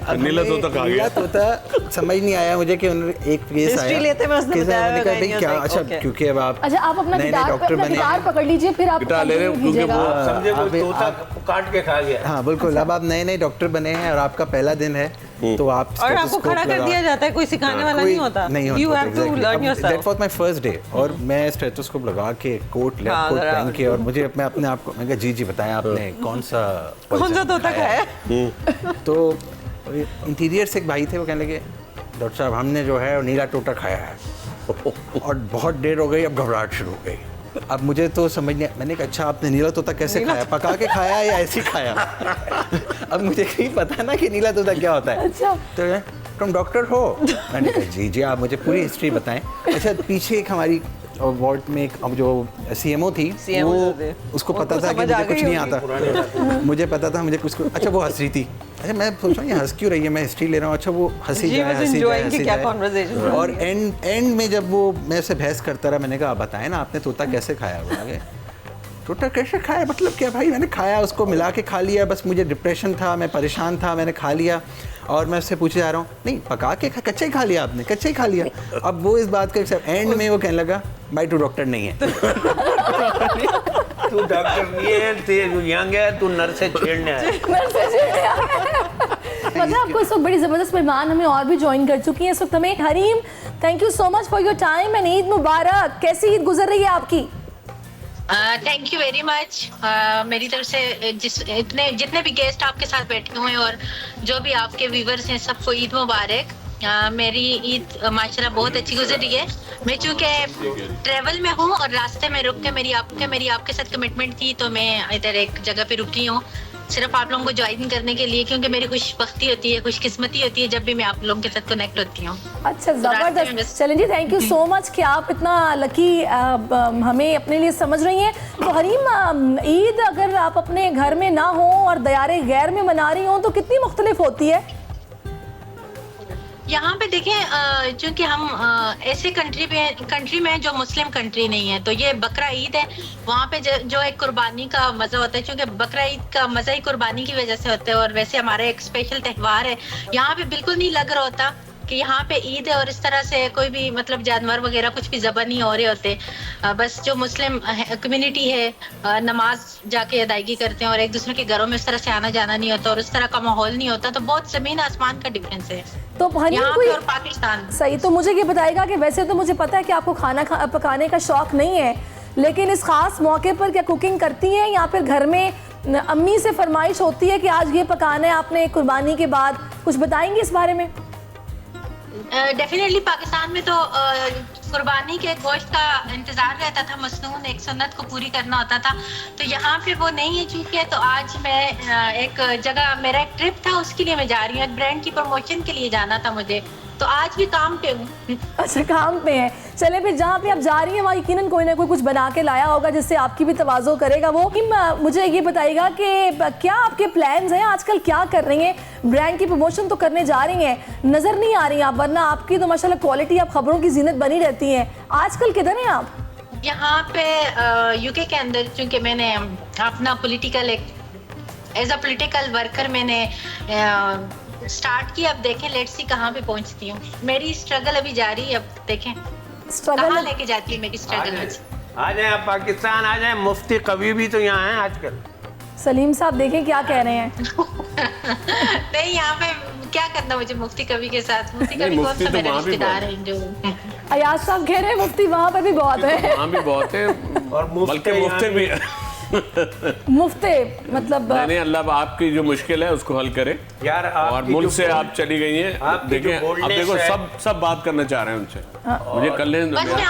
अब नीला हमें तोता खा गया। नीला तोता समझ नहीं आया मुझे कि उन्होंने एक केस History आया। लेते में उसने केस आया, बताया मैंने कहा होगा, भाई ये क्या, सही, अच्छा okay. क्योंकि अब आप अच्छा, आप अपना नए-नए गिटार डॉक्टर अपना बने गिटार हैं। पकड़ लीजिए, फिर आप गिटार ले रहे हो, continue क्योंकि कीजिएगा। वो- समझे आप- कोई तोता आप- काट के खा गया। हाँ बिल्कुल, अब आप नए नए डॉक्टर बने हैं और आपका पहला दिन है, तो आप और आपको स्टेथोस्कोप खड़ा कर लगा- दिया जाता है, कोई सिखाने वाला नहीं होता। नहीं होता, you have to exactly. Learn about yourself. that was my first day, और मैं स्टेथोस्कोप लगा के कोट लैब हाँ, कोट जरा। पहन के, और मुझे मैं अपने आप को, मैं कहा जी बताएं आपने कौन सा तोता खाया है? तो इंटीरियर से एक भाई थे, वो कहने लगे डॉक्टर साहब हमने जो है वो नीला टोटा खाया है और बहुत देर हो गई, अब घबराहट शुरू हो गई। अब मुझे तो समझ नहीं, मैंने कहा अच्छा आपने नीला तोता कैसे खाया, पका के खाया या ऐसे ही खाया? अब मुझे नहीं पता ना कि नीला तोता क्या होता है। अच्छा। तो तुम डॉक्टर हो? मैंने कहा जी जी, आप मुझे पूरी हिस्ट्री बताएं। अच्छा, पीछे एक हमारी वार्ड में एक अब जो CMO थी, CMO वो थे। उसको पता उनको था कि समझ आ मुझे कुछ गई नहीं होगी। आता। मुझे पता था मुझे कुछ, अच्छा वो हंस रही थी। अच्छा मैं सोच रहा हूँ ये हंस क्यों रही है, मैं हिस्ट्री ले रहा हूँ। अच्छा वो हंसी She जाए was हंसी enjoying जाए कि हंसी क्या जाए। conversation हो और एंड में जब वो मैं उससे बहस करता रहा, मैंने कहा आप बताएं ना आपने तोता कैसे खाया? बोला टोटा कैसे खाया मतलब क्या भाई, मैंने खाया, उसको मिला के खा लिया, बस मुझे डिप्रेशन था, मैं परेशान था, मैंने खा लिया। और मैं उससे पूछे जा रहा हूँ नहीं पका के कच्चा ही खा लिया आपने, कच्चा ही खा लिया। अब वो इस बात का एंड में वो कहने लगा भाई तू डॉक्टर नहीं है। तू डॉक्टर ये है, तू यंग है, तू नर्स से छेड़ने आया। मतलब आपको इस वक्त बड़ी ज़बरदस्त मेहमान हमें और भी ज्वाइन कर चुकी हैं इस वक्त हमें। Harim, thank you so much for your time and Eid Mubarak. कैसी ईद गुजर रही है आपकी? Thank you very much. मेरी तरफ से जितने भी गेस्ट आपके साथ बैठे हुए हैं और जो भी आपके व्यूवर्स हैं, सबको ईद मुबारक। मेरी ईद माशाल्लाह बहुत अच्छी गुजर रही है। मैं चूँकि ट्रैवल में हूँ और रास्ते में रुक के मेरी आपके साथ कमिटमेंट थी, तो मैं इधर एक जगह पे रुकी हूँ सिर्फ आप लोगों को ज्वाइन करने के लिए, क्योंकि मेरी खुशबख्ती होती है, खुशकिस्मती होती है जब भी मैं आप लोगों के साथ कनेक्ट होती हूँ। अच्छा, ज़बरदस्त। चलें जी, थैंक यू सो मच कि आप इतना लकी हमें अपने लिए समझ रही हैं। तो हरीम, ईद अगर आप अपने घर में ना हो और दयारे गैर में मना रही हो तो कितनी मुख्तलिफ होती है? यहाँ पे देखें, चूंकि हम ऐसे कंट्री में जो मुस्लिम कंट्री नहीं है, तो ये बकरा ईद है, वहाँ पे जो एक कुर्बानी का मजा होता है, क्योंकि बकरा ईद का मजा ही कुर्बानी की वजह से होता है और वैसे हमारा एक स्पेशल त्यौहार है। यहाँ पे बिल्कुल नहीं लग रहा होता कि यहाँ पे ईद है और इस तरह से कोई भी मतलब जानवर वगैरह कुछ भी ज़बह नहीं हो रहे होते। बस जो मुस्लिम कम्युनिटी है नमाज जाके अदायगी करते हैं और एक दूसरे के घरों में उस तरह से आना जाना नहीं होता और उस तरह का माहौल नहीं होता, तो बहुत ज़मीन आसमान का डिफरेंस है तो हरीम यहाँ कोई पे और पाकिस्तान। सही, तो मुझे ये बताएगा कि वैसे तो मुझे पता है कि आपको खाना पकाने का शौक नहीं है, लेकिन इस खास मौके पर क्या कुकिंग करती हैं या फिर घर में अम्मी से फरमाइश होती है कि आज ये पकाना है आपने कुर्बानी के बाद? कुछ बताएंगे इस बारे में? डेफिनेटली पाकिस्तान में तो कुर्बानी के गोश्त का इंतजार रहता था, मसनून एक सुन्नत को पूरी करना होता था, तो यहाँ पे वो नहीं है चूंकि। तो आज मैं एक जगह, मेरा एक ट्रिप था, उसके लिए मैं जा रही हूँ, एक ब्रांड की प्रमोशन के लिए जाना था मुझे, तो आज भी काम पे हूँ। अच्छा, काम पे हैं। चले फिर जहाँ पे आप जा रही हैं वहाँ यकीनन कोई ना कोई कुछ बना के लाया होगा जिससे आपकी भी तवाज़ो करेगा वो। मुझे ये बताइएगा कि क्या आपके प्लान्स हैं, आजकल क्या कर रही हैं? ब्रांड की प्रमोशन तो करने जा रही हैं, नज़र नहीं आ रही आप, वरना आपकी तो माशाल्लाह क्वालिटी, आप खबरों की जीनत बनी रहती हैं। आजकल किधर हैं आप? यहाँ पे यूके के अंदर, चूँकि मैंने अपना political as a political worker मैंने स्टार्ट की। अब देखें लेट्स सी कहाँ पे पहुँचती हूँ। मेरी स्ट्रगल अभी जारी है, अब देखें कहाँ लेके जाती है मेरी स्ट्रगल। आ जाए आप पाकिस्तान, आ जाए। मुफ्ती कभी भी तो यहाँ हैं आजकल। सलीम साहब देखें क्या कह रहे हैं। नहीं, यहाँ पे क्या करना मुझे मुफ्ती कवि के साथ? मुफ्ती कवि कौन सा मेरा रिश्तेदार है जो? अयाज साहब कह रहे हैं मुफ्ती वहाँ पर भी बहुत है। वहाँ भी बहुत है, और बल्कि मुफ्ती भी मुफ्ते मतलब नहीं, अल्लाह आपकी जो मुश्किल है उसको हल करे यार। और मुल्क से आप चली गई हैं, देखें अब देखो सब बात करना चाह रहे हैं उनसे। मुझे कल बस मैं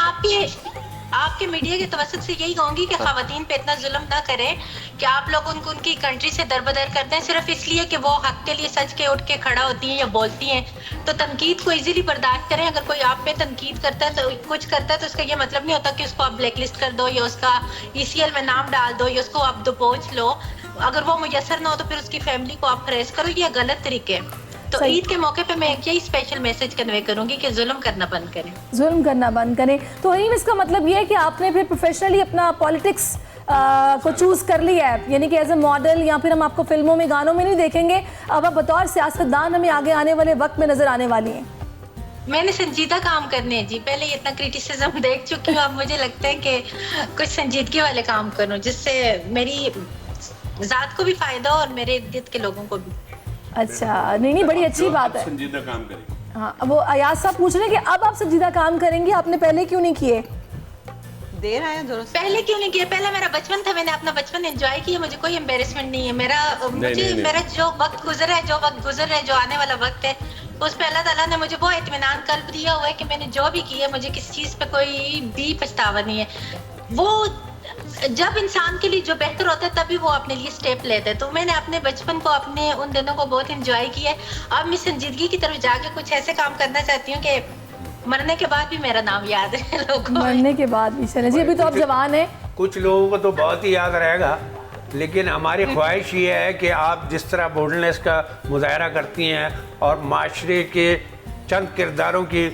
आपके मीडिया के तवसत से यही कहूंगी कि खवातीन पे इतना जुल्म ना करें कि आप लोग उनकी कंट्री से दरबदर करते हैं सिर्फ इसलिए कि वो हक के लिए सच के उठ के खड़ा होती हैं या बोलती हैं। तो तनकीद को इजीली बर्दाश्त करें। अगर कोई आप पे तनकीद करता है, तो कुछ करता है, तो उसका ये मतलब नहीं होता कि उसको आप ब्लैकलिस्ट कर दो या उसका ECL में नाम डाल दो या उसको आप दबोच लो। अगर वो मुयसर ना हो तो फिर उसकी फैमिली को आप हरेस करो, ये गलत तरीके। तो ईद के मौके पे मैं यही स्पेशल मैसेज कन्वे करूंगी कि जुल्म करना बंद करें। जुल्म करना बंद करें। तो हरीम, इसका मतलब ये है कि आपने फिर प्रोफेशनली अपना पॉलिटिक्स को चूज कर लिया है, यानी कि एज ए मॉडल, या फिर हम आपको फिल्मों में गानों में नहीं देखेंगे, अब आप बतौर सियासतदान हमें आगे आने वाले वक्त में नजर आने वाली हैं। मैंने संजीदा काम करने हैं जी, पहले इतना क्रिटिसिज्म देख चुकी हूँ, अब मुझे लगता है कि कुछ संजीदगी वाले काम करूँ जिससे मेरी जात को भी फायदा हो और मेरे इर्द गिर्द के लोगों को भी। अच्छा, नहीं, बड़ी अच्छी बात है। संजीदा काम करेंगे। हाँ, वो अयाज साहब पूछ रहे हैं कि अब आप संजीदा काम करेंगे, आपने पहले क्यों नहीं किए? देर आया दुरुस्त। पहले क्यों नहीं किया? पहले मेरा बचपन था, मैंने अपना बचपन एंजॉय किया, मुझे कोई एम्बेरसमेंट नहीं है। मेरा जो वक्त गुजरा है, जो आने वाला वक्त है, उस पे अल्लाह ताला ने मुझे वो इत्मीनान कल्ब दिया हुआ है कि मैंने जो भी किया, मुझे किसी चीज़ पे कोई भी पछतावा नहीं है। वो जब इंसान के लिए जो बेहतर होता है तभी वो अपने लिए स्टेप लेते हैं। तो मैंने अपने बचपन को, अपने उन दिनों को बहुत एंजॉय किया है। अब मैं संजीदगी की तरफ जाके कुछ ऐसे काम करना चाहती हूँ कि मरने के बाद भी मेरा नाम याद है लोगों को। मरने के बाद भी चले जी, अभी तो आप जवान हैं। कुछ लोगों को तो बहुत ही याद रहेगा, लेकिन हमारी ख्वाहिश ये है कि आप जिस तरह बोल्डनेस का मुजाहरा करती हैं और माशरे के चंद किरदारों की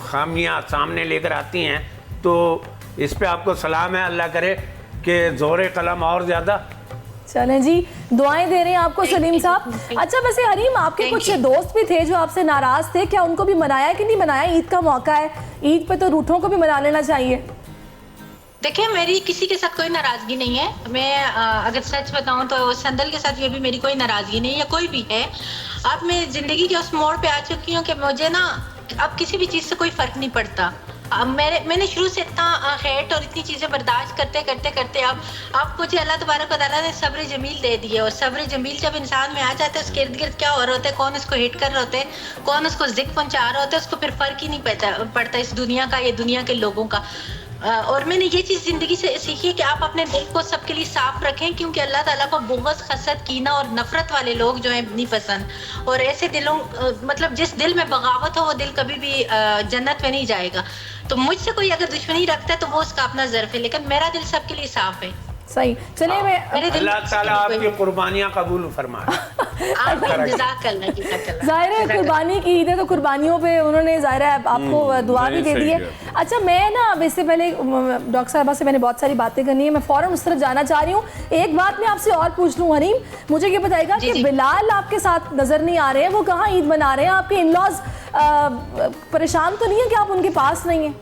खामियां सामने लेकर आती हैं, तो इस पे आपको सलाम है। अल्लाह करे कि ज़ोरे कलम और ज़्यादा चलें जी, दुआएं दे रहे हैं आपको सलीम साहब। अच्छा, वैसे हरीम, आपके कुछ दोस्त भी थे जो आपसे नाराज़ थे, क्या उनको भी मनाया कि नहीं मनाया? ईद का मौका है, ईद पे तो रूठों को भी मना लेना चाहिए। देखिए, मेरी किसी के साथ कोई नाराजगी नहीं है। मैं अगर सच बताऊं तो संदल के साथ ये भी मेरी कोई नाराजगी नहीं है, कोई भी है। अब मैं जिंदगी के उस मोड़ पे आ चुकी हूँ कि मुझे ना अब किसी भी चीज़ से कोई फर्क नहीं पड़ता। मैंने शुरू से इतना हेट और इतनी चीज़ें बर्दाश्त करते करते अब मुझे अल्लाह तबारक व तआला ने सब्र जमील दे दिया। और सब्र जमील जब इंसान में आ जाता है, उसके इर्द गिर्द क्या हो रहा होता है, कौन उसको हिट कर रहा होता है, कौन उसको जिक पहुंचा रहा होता है, उसको फिर फर्क ही नहीं पड़ता इस दुनिया का, ये दुनिया के लोगों का। और मैंने ये चीज़ ज़िंदगी से सीखी है कि आप अपने दिल को सबके लिए साफ रखें, क्योंकि अल्लाह ताला को बुग़्ज़, हसद, कीना और नफ़रत वाले लोग जो हैं नहीं पसंद। और ऐसे दिलों मतलब जिस दिल में बगावत हो वो दिल कभी भी जन्नत में नहीं जाएगा। तो मुझसे कोई अगर दुश्मनी रखता है तो वो उसका अपना ज़र्फ़ है, लेकिन मेरा दिल सबके लिए साफ है। सही, चलिए मैं अल्लाह ताला आपकी कुर्बानियाँ कबूल फरमाए। ज़ाहिर है कुर्बानी की ईद है, तो कुर्बानियों पे उन्होंने ज़ाहिर है आपको दुआ भी दे दी है। अच्छा, मैं ना अब इससे पहले डॉक्टर साहबा से मैंने बहुत सारी बातें करनी है, मैं फ़ौरन उस तरफ जाना चाह रही हूँ। एक बात मैं आपसे और पूछ लूँ हरीम, मुझे ये बताएगा कि बिलाल आपके साथ नज़र नहीं आ रहे हैं, वो कहाँ ईद मना रहे हैं? आपके इन-लॉज़ परेशान तो नहीं है कि आप उनके पास नहीं हैं?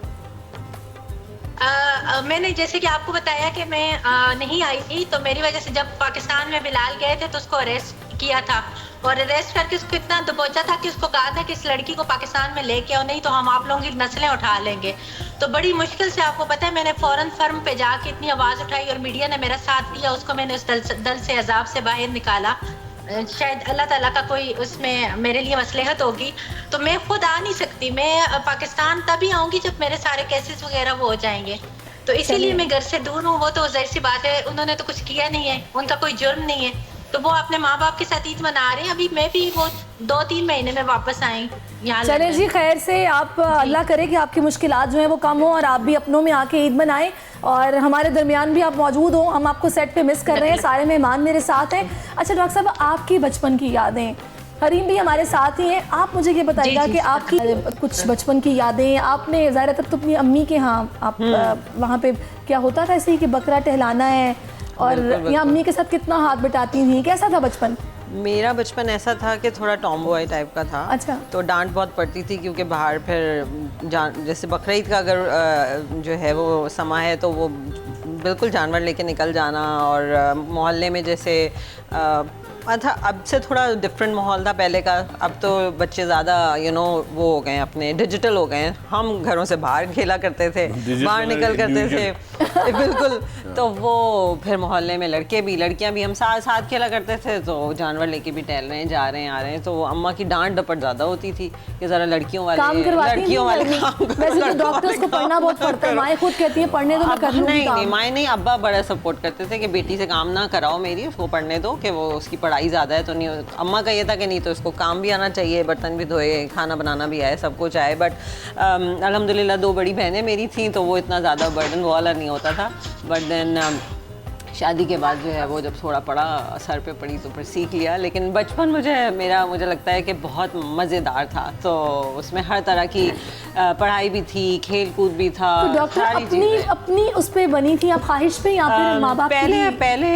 मैंने जैसे कि आपको बताया कि मैं नहीं आई थी, तो मेरी वजह से जब पाकिस्तान में बिलाल गए थे तो उसको अरेस्ट किया था, और अरेस्ट करके उसको इतना दबोचा था कि उसको कहा था कि इस लड़की को पाकिस्तान में लेके आओ, नहीं तो हम आप लोगों की नस्लें उठा लेंगे। तो बड़ी मुश्किल से, आपको पता है, मैंने फ़ौरन फर्म पे जाके इतनी आवाज़ उठाई और मीडिया ने मेरा साथ दिया, उसको मैंने उस दल से अजाब से बाहर निकाला। शायद अल्लाह ताला का कोई उसमें मेरे लिए मसलहत होगी, तो मैं खुद आ नहीं सकती। मैं पाकिस्तान तभी आऊँगी जब मेरे सारे केसेस वगैरह वो हो जाएंगे, तो इसीलिए मैं घर से दूर हूँ। वो तो जाहिर सी बात है, उन्होंने तो कुछ किया नहीं है, उनका कोई जुर्म नहीं है, तो वो अपने माँ बाप के साथ ईद मना रहे हैं। अभी मैं भी वो 2-3 महीने में वापस आई यहाँ। चले जी, खैर से आप अल्लाह करे कि आपकी मुश्किलात जो हैं वो कम हो और आप भी अपनों में आके ईद मनाएं, और हमारे दरमियान भी आप मौजूद हो। हम आपको सेट पे मिस कर रहे हैं, सारे मेहमान मेरे साथ हैं। अच्छा डॉक्टर साहब, आपकी बचपन की यादें, हरीम भी हमारे साथ ही हैं, आप मुझे ये बताइएगा कि आपकी कुछ बचपन की यादें। आपने ज़ाहिर तब तो अपनी अम्मी के यहाँ आप वहाँ पे क्या होता था ऐसे ही कि बकरा टहलाना है, और यहाँ अम्मी के साथ कितना हाथ बटाती थी, कैसा था बचपन? मेरा बचपन ऐसा था कि थोड़ा टॉम बॉय टाइप का था। अच्छा। तो डांट बहुत पड़ती थी, क्योंकि बाहर फिर जैसे बकरा ईद का अगर जो है वो समा है तो वो बिल्कुल जानवर लेके निकल जाना, और मोहल्ले में जैसे था, अब से थोड़ा डिफरेंट माहौल था पहले का। अब तो बच्चे ज़्यादा वो हो गए हैं, अपने डिजिटल हो गए हैं। हम घरों से बाहर खेला करते थे, बाहर निकल करते थे बिल्कुल। तो वो फिर मोहल्ले में लड़के भी लड़कियां भी हम साथ साथ खेला करते थे, तो जानवर लेके भी टहल रहे हैं, जा रहे हैं, आ रहे हैं। तो अम्मा की डांट डपट ज़्यादा होती थी कि ज़रा लड़कियों वाले काम वैसे तो डॉक्टर्स को पढ़ना बहुत पड़ता है, माएँ खुद कहती है पढ़ने दो, मैं कर लूंगी काम। नहीं, माएँ नहीं, अब्बा बड़ा सपोर्ट करते थे कि बेटी से काम ना कराओ मेरी, उसको पढ़ने दो, कि वो उसकी पढ़ाई ज़्यादा है तो नहीं। अम्मा का ये था कि नहीं, तो उसको काम भी आना चाहिए, बर्तन भी धोए, खाना बनाना भी आए, सब कुछ आए। बट अल्हम्दुलिल्लाह 2 बड़ी बहनें मेरी थी, तो वो इतना ज़्यादा बर्डन वाला नहीं होता था। बट देन शादी के बाद जो है वो जब थोड़ा पड़ा, सर पे पड़ी, तो फिर सीख लिया। लेकिन बचपन मुझे लगता है कि बहुत मज़ेदार था। तो उसमें हर तरह की पढ़ाई भी थी, खेल कूद भी था। तो डॉक्टर अपनी उस पे बनी थी आप ख्वाहिश पे, या फिर माँ बाप की? पहले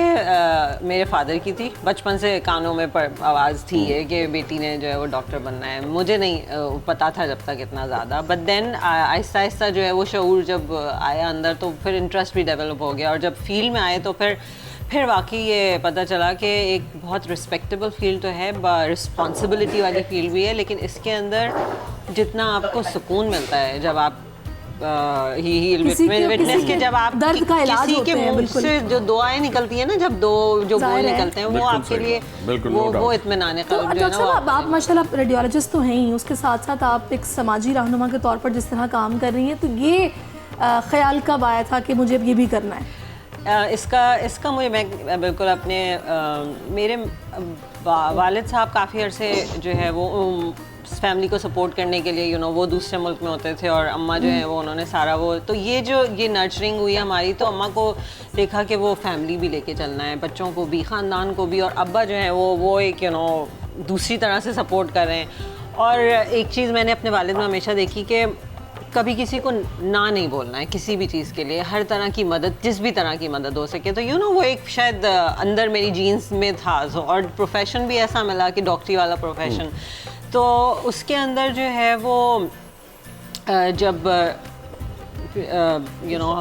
मेरे फादर की थी, बचपन से कानों में आवाज़ थी ये कि बेटी ने जो है वो डॉक्टर बनना है। मुझे नहीं पता था जब तक इतना ज़्यादा, बट देन आहिस्ता आहिस्ता जो है वो शऊर जब आया अंदर, तो फिर इंटरेस्ट भी डेवलप हो गया। और जब फील्ड में आए तो फिर वाकई ये पता चला कि एक बहुत रिस्पेक्टेबल फील्ड तो है, रिस्पॉन्सिबिलिटी वाली फील्ड भी है, लेकिन इसके अंदर जितना आपको सुकून मिलता है जब आप विटनेस के, जब आप दर्द का इलाज किसी के मुंह बिल्कुल। से जो दुआएं निकलती है ना, जब जो बोल निकलते हैं, वो आपके लिए वो इत्मीनान तो डॉक्टर साहब, आप माशाल्लाह रेडियोलॉजिस्ट तो हैं ही, उसके साथ साथ आप एक समाजी रहनुमा के तौर पर जिस तरह काम कर रही हैं, तो ये ख्याल कब आया था कि मुझे ये भी करना है? इसका मैं बिल्कुल अपने मेरे वालिद साहब काफ़ी अरसे जो है वो फैमिली को सपोर्ट करने के लिए वो दूसरे मुल्क में होते थे, और अम्मा जो है वो उन्होंने सारा वो, तो ये नर्चरिंग हुई हमारी। तो अम्मा को देखा कि वो फैमिली भी लेके चलना है, बच्चों को भी, ख़ानदान को भी, और अब्बा जो है वो एक दूसरी तरह से सपोर्ट कर रहे हैं। और एक चीज़ मैंने अपने वालिद में हमेशा देखी कि कभी किसी को ना नहीं बोलना है किसी भी चीज़ के लिए, हर तरह की मदद, जिस भी तरह की मदद हो सके। तो वो एक शायद अंदर मेरी जीन्स में था। और प्रोफेशन भी ऐसा मिला कि डॉक्टरी वाला प्रोफेशन, तो उसके अंदर जो है वो जब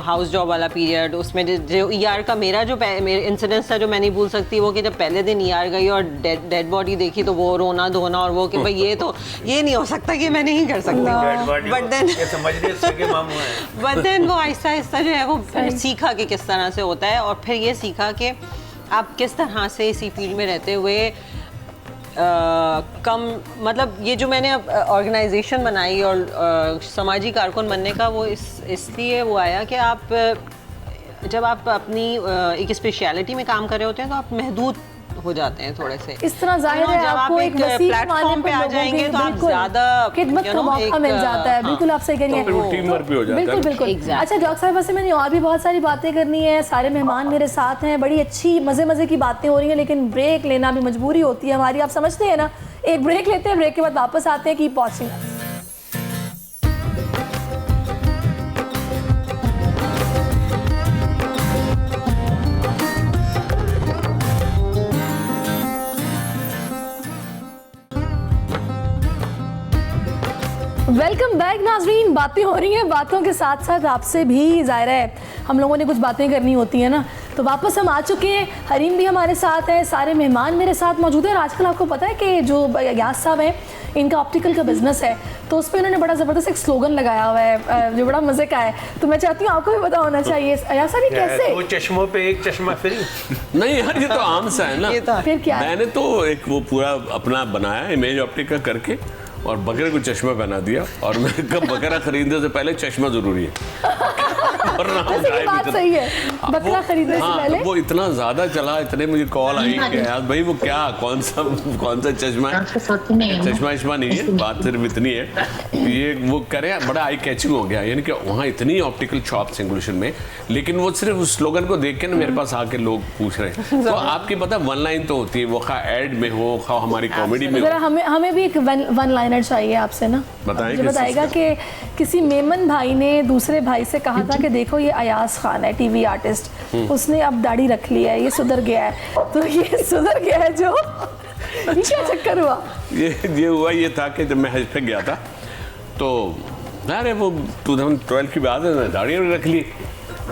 हाउस जॉब वाला पीरियड, उसमें जो ER का मेरा इंसिडेंस था जो मैं नहीं भूल सकती, वो कि जब पहले दिन ER गई और डेड बॉडी देखी, तो वो रोना धोना, और वो कि भाई ये नहीं हो सकता कि मैं नहीं कर सकती। बट देन वो आहिस्ता आहिस्ता जो है वो फिर सीखा कि किस तरह से होता है, और फिर ये सीखा कि आप किस तरह से इसी फील्ड में रहते हुए कम, मतलब ये जो मैंने ऑर्गेनाइजेशन बनाई और समाजी कारकुन बनने का, वो इसलिए वो आया कि आप जब आप अपनी एक स्पेशलिटी में काम कर रहे होते हैं तो आप महदूद हो जाते हैं थोड़े से। इस तरह जाहिर है आपको एक प्लेटफॉर्म पे आ जाएंगे तो आप ज़्यादा खिदमत का मौका मिल जाता है। बिल्कुल आप सही कह रही हैं, टीम वर्क भी हो जाता है। बिल्कुल बिल्कुल। अच्छा डॉक्टर साहब, वैसे मैंने और भी बहुत सारी बातें करनी है, सारे मेहमान मेरे साथ हैं, बड़ी अच्छी मज़े की बातें हो रही हैं, लेकिन ब्रेक लेना भी मजबूरी होती है हमारी, आप समझते हैं ना। एक ब्रेक लेते हैं, ब्रेक के बाद वापस आते हैं। Keep watching. वेलकम बैक नाजरीन। बातें हो रही हैं, बातों के साथ साथ आपसे भी ज़ाहिर है हम लोगों ने कुछ बातें करनी होती हैं ना, तो वापस हम आ चुके हैं। हरीम भी हमारे साथ है, सारे मेहमान मेरे साथ मौजूद हैं। और आजकल आपको पता है कि जो यास साहब हैं इनका ऑप्टिकल का बिजनेस है, तो उस पर इन्होंने बड़ा ज़बरदस्त एक स्लोगन लगाया हुआ है जो बड़ा मज़े का है। तो मैं चाहती हूँ आपको भी पता होना चाहिए यास साहब ये कैसे। 2 चश्मों पे 1 चश्मा फ्री। नहीं यार, ये तो आम सा है ना। फिर क्या है? मैंने तो एक वो पूरा अपना बनाया इमेज ऑप्टिक का करके और बकरे को चश्मा पहना दिया, और मैंने कहा बकरा खरीदने से पहले चश्मा जरूरी है। और ना वैसे ये बात सही है, बकरा खरीदने से पहले। वो इतना ज्यादा चला, इतने मुझे कॉल आई कि यार भाई वो क्या कौन सा चश्मा है। चश्मा नहीं है, बात सिर्फ इतनी है, ये वो करे बड़ा आई कैचिंग हो गया। यानी कि वहाँ इतनी ऑप्टिकल शॉप्स हैं गुलशन में, लेकिन वो सिर्फ उस स्लोगन को देख के ना मेरे पास आके लोग पूछ रहे हैं। तो आपकी पता वन लाइन तो होती है, वो खा एड में हो, खा हमारी कॉमेडी में जरा हो। हमें भी एक वन लाइनर चाहिए आपसे ना। बताइए मुझे किस बताएगा चीज़ कि किसी मेमन भाई ने दूसरे भाई से कहा था कि देखो ये अयाज खान है टीवी आर्टिस्ट, उसने अब दाढ़ी रख ली है, ये सुधर गया है। तो ये सुधर गया है जो ये क्या चक्कर हुआ? ये हुआ ये था कि जब मैं हज पे गया था तो अरे वो 2012 की बात है ना, दाढ़ी वाड़ी रख ली।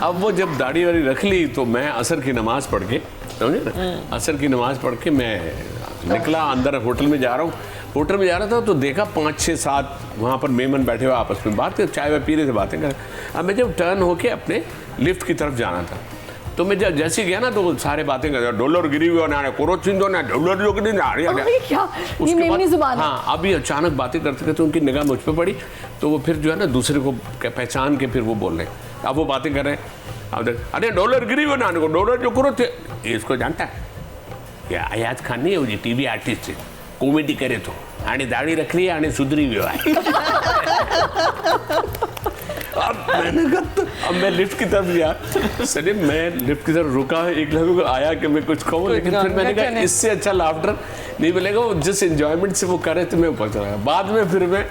अब वो जब दाढ़ी वाड़ी रख ली तो मैं असर की नमाज पढ़ के, समझे ना, असर की नमाज पढ़ के मैं निकला अंदर, होटल में जा रहा हूँ। होटल में जा रहा था तो देखा 5, 6, 7 वहाँ पर मेमन बैठे हुए आपस में बात कर, चाय वाय पी रहे थे, बातें कर। अब मैं जब टर्न होके अपने लिफ्ट की तरफ जाना था तो मैं जब जैसे गया ना तो सारे बातें कर, डॉलर गिरी हुई ना, कोरोचिन दो ना, डॉलर जो नहीं आ रही है क्या ये मेमनी जुबान है? हाँ, अभी अचानक बातें करते करते उनकी निगाह मुझ पर पड़ी, तो वो फिर जो है ना दूसरे को पहचान के फिर वो बोल रहे हैं। अब वो बातें कर रहे हैं, अब अरे डॉलर गिरी हुई ना, डॉलर जो करो थे, इसको जानता है या अयाज खान नहीं है, वो टीवी आर्टिस्ट है, कॉमेडी करे तो आणि दाढ़ी रख ली आणि सुधरी हुई है। अब मैंने कहा अब मैं लिफ्ट की तरफ गया, सनी मैं लिफ्ट की तरफ रुका, एक लोगों को आया कि मैं कुछ कहूँ, लेकिन फिर मैंने कहा इससे अच्छा लाफ्टर नहीं मिलेगा। वो जिस एंजॉयमेंट से वो कर रहे थे मैं ऊपर चला गया। बाद में फिर मैं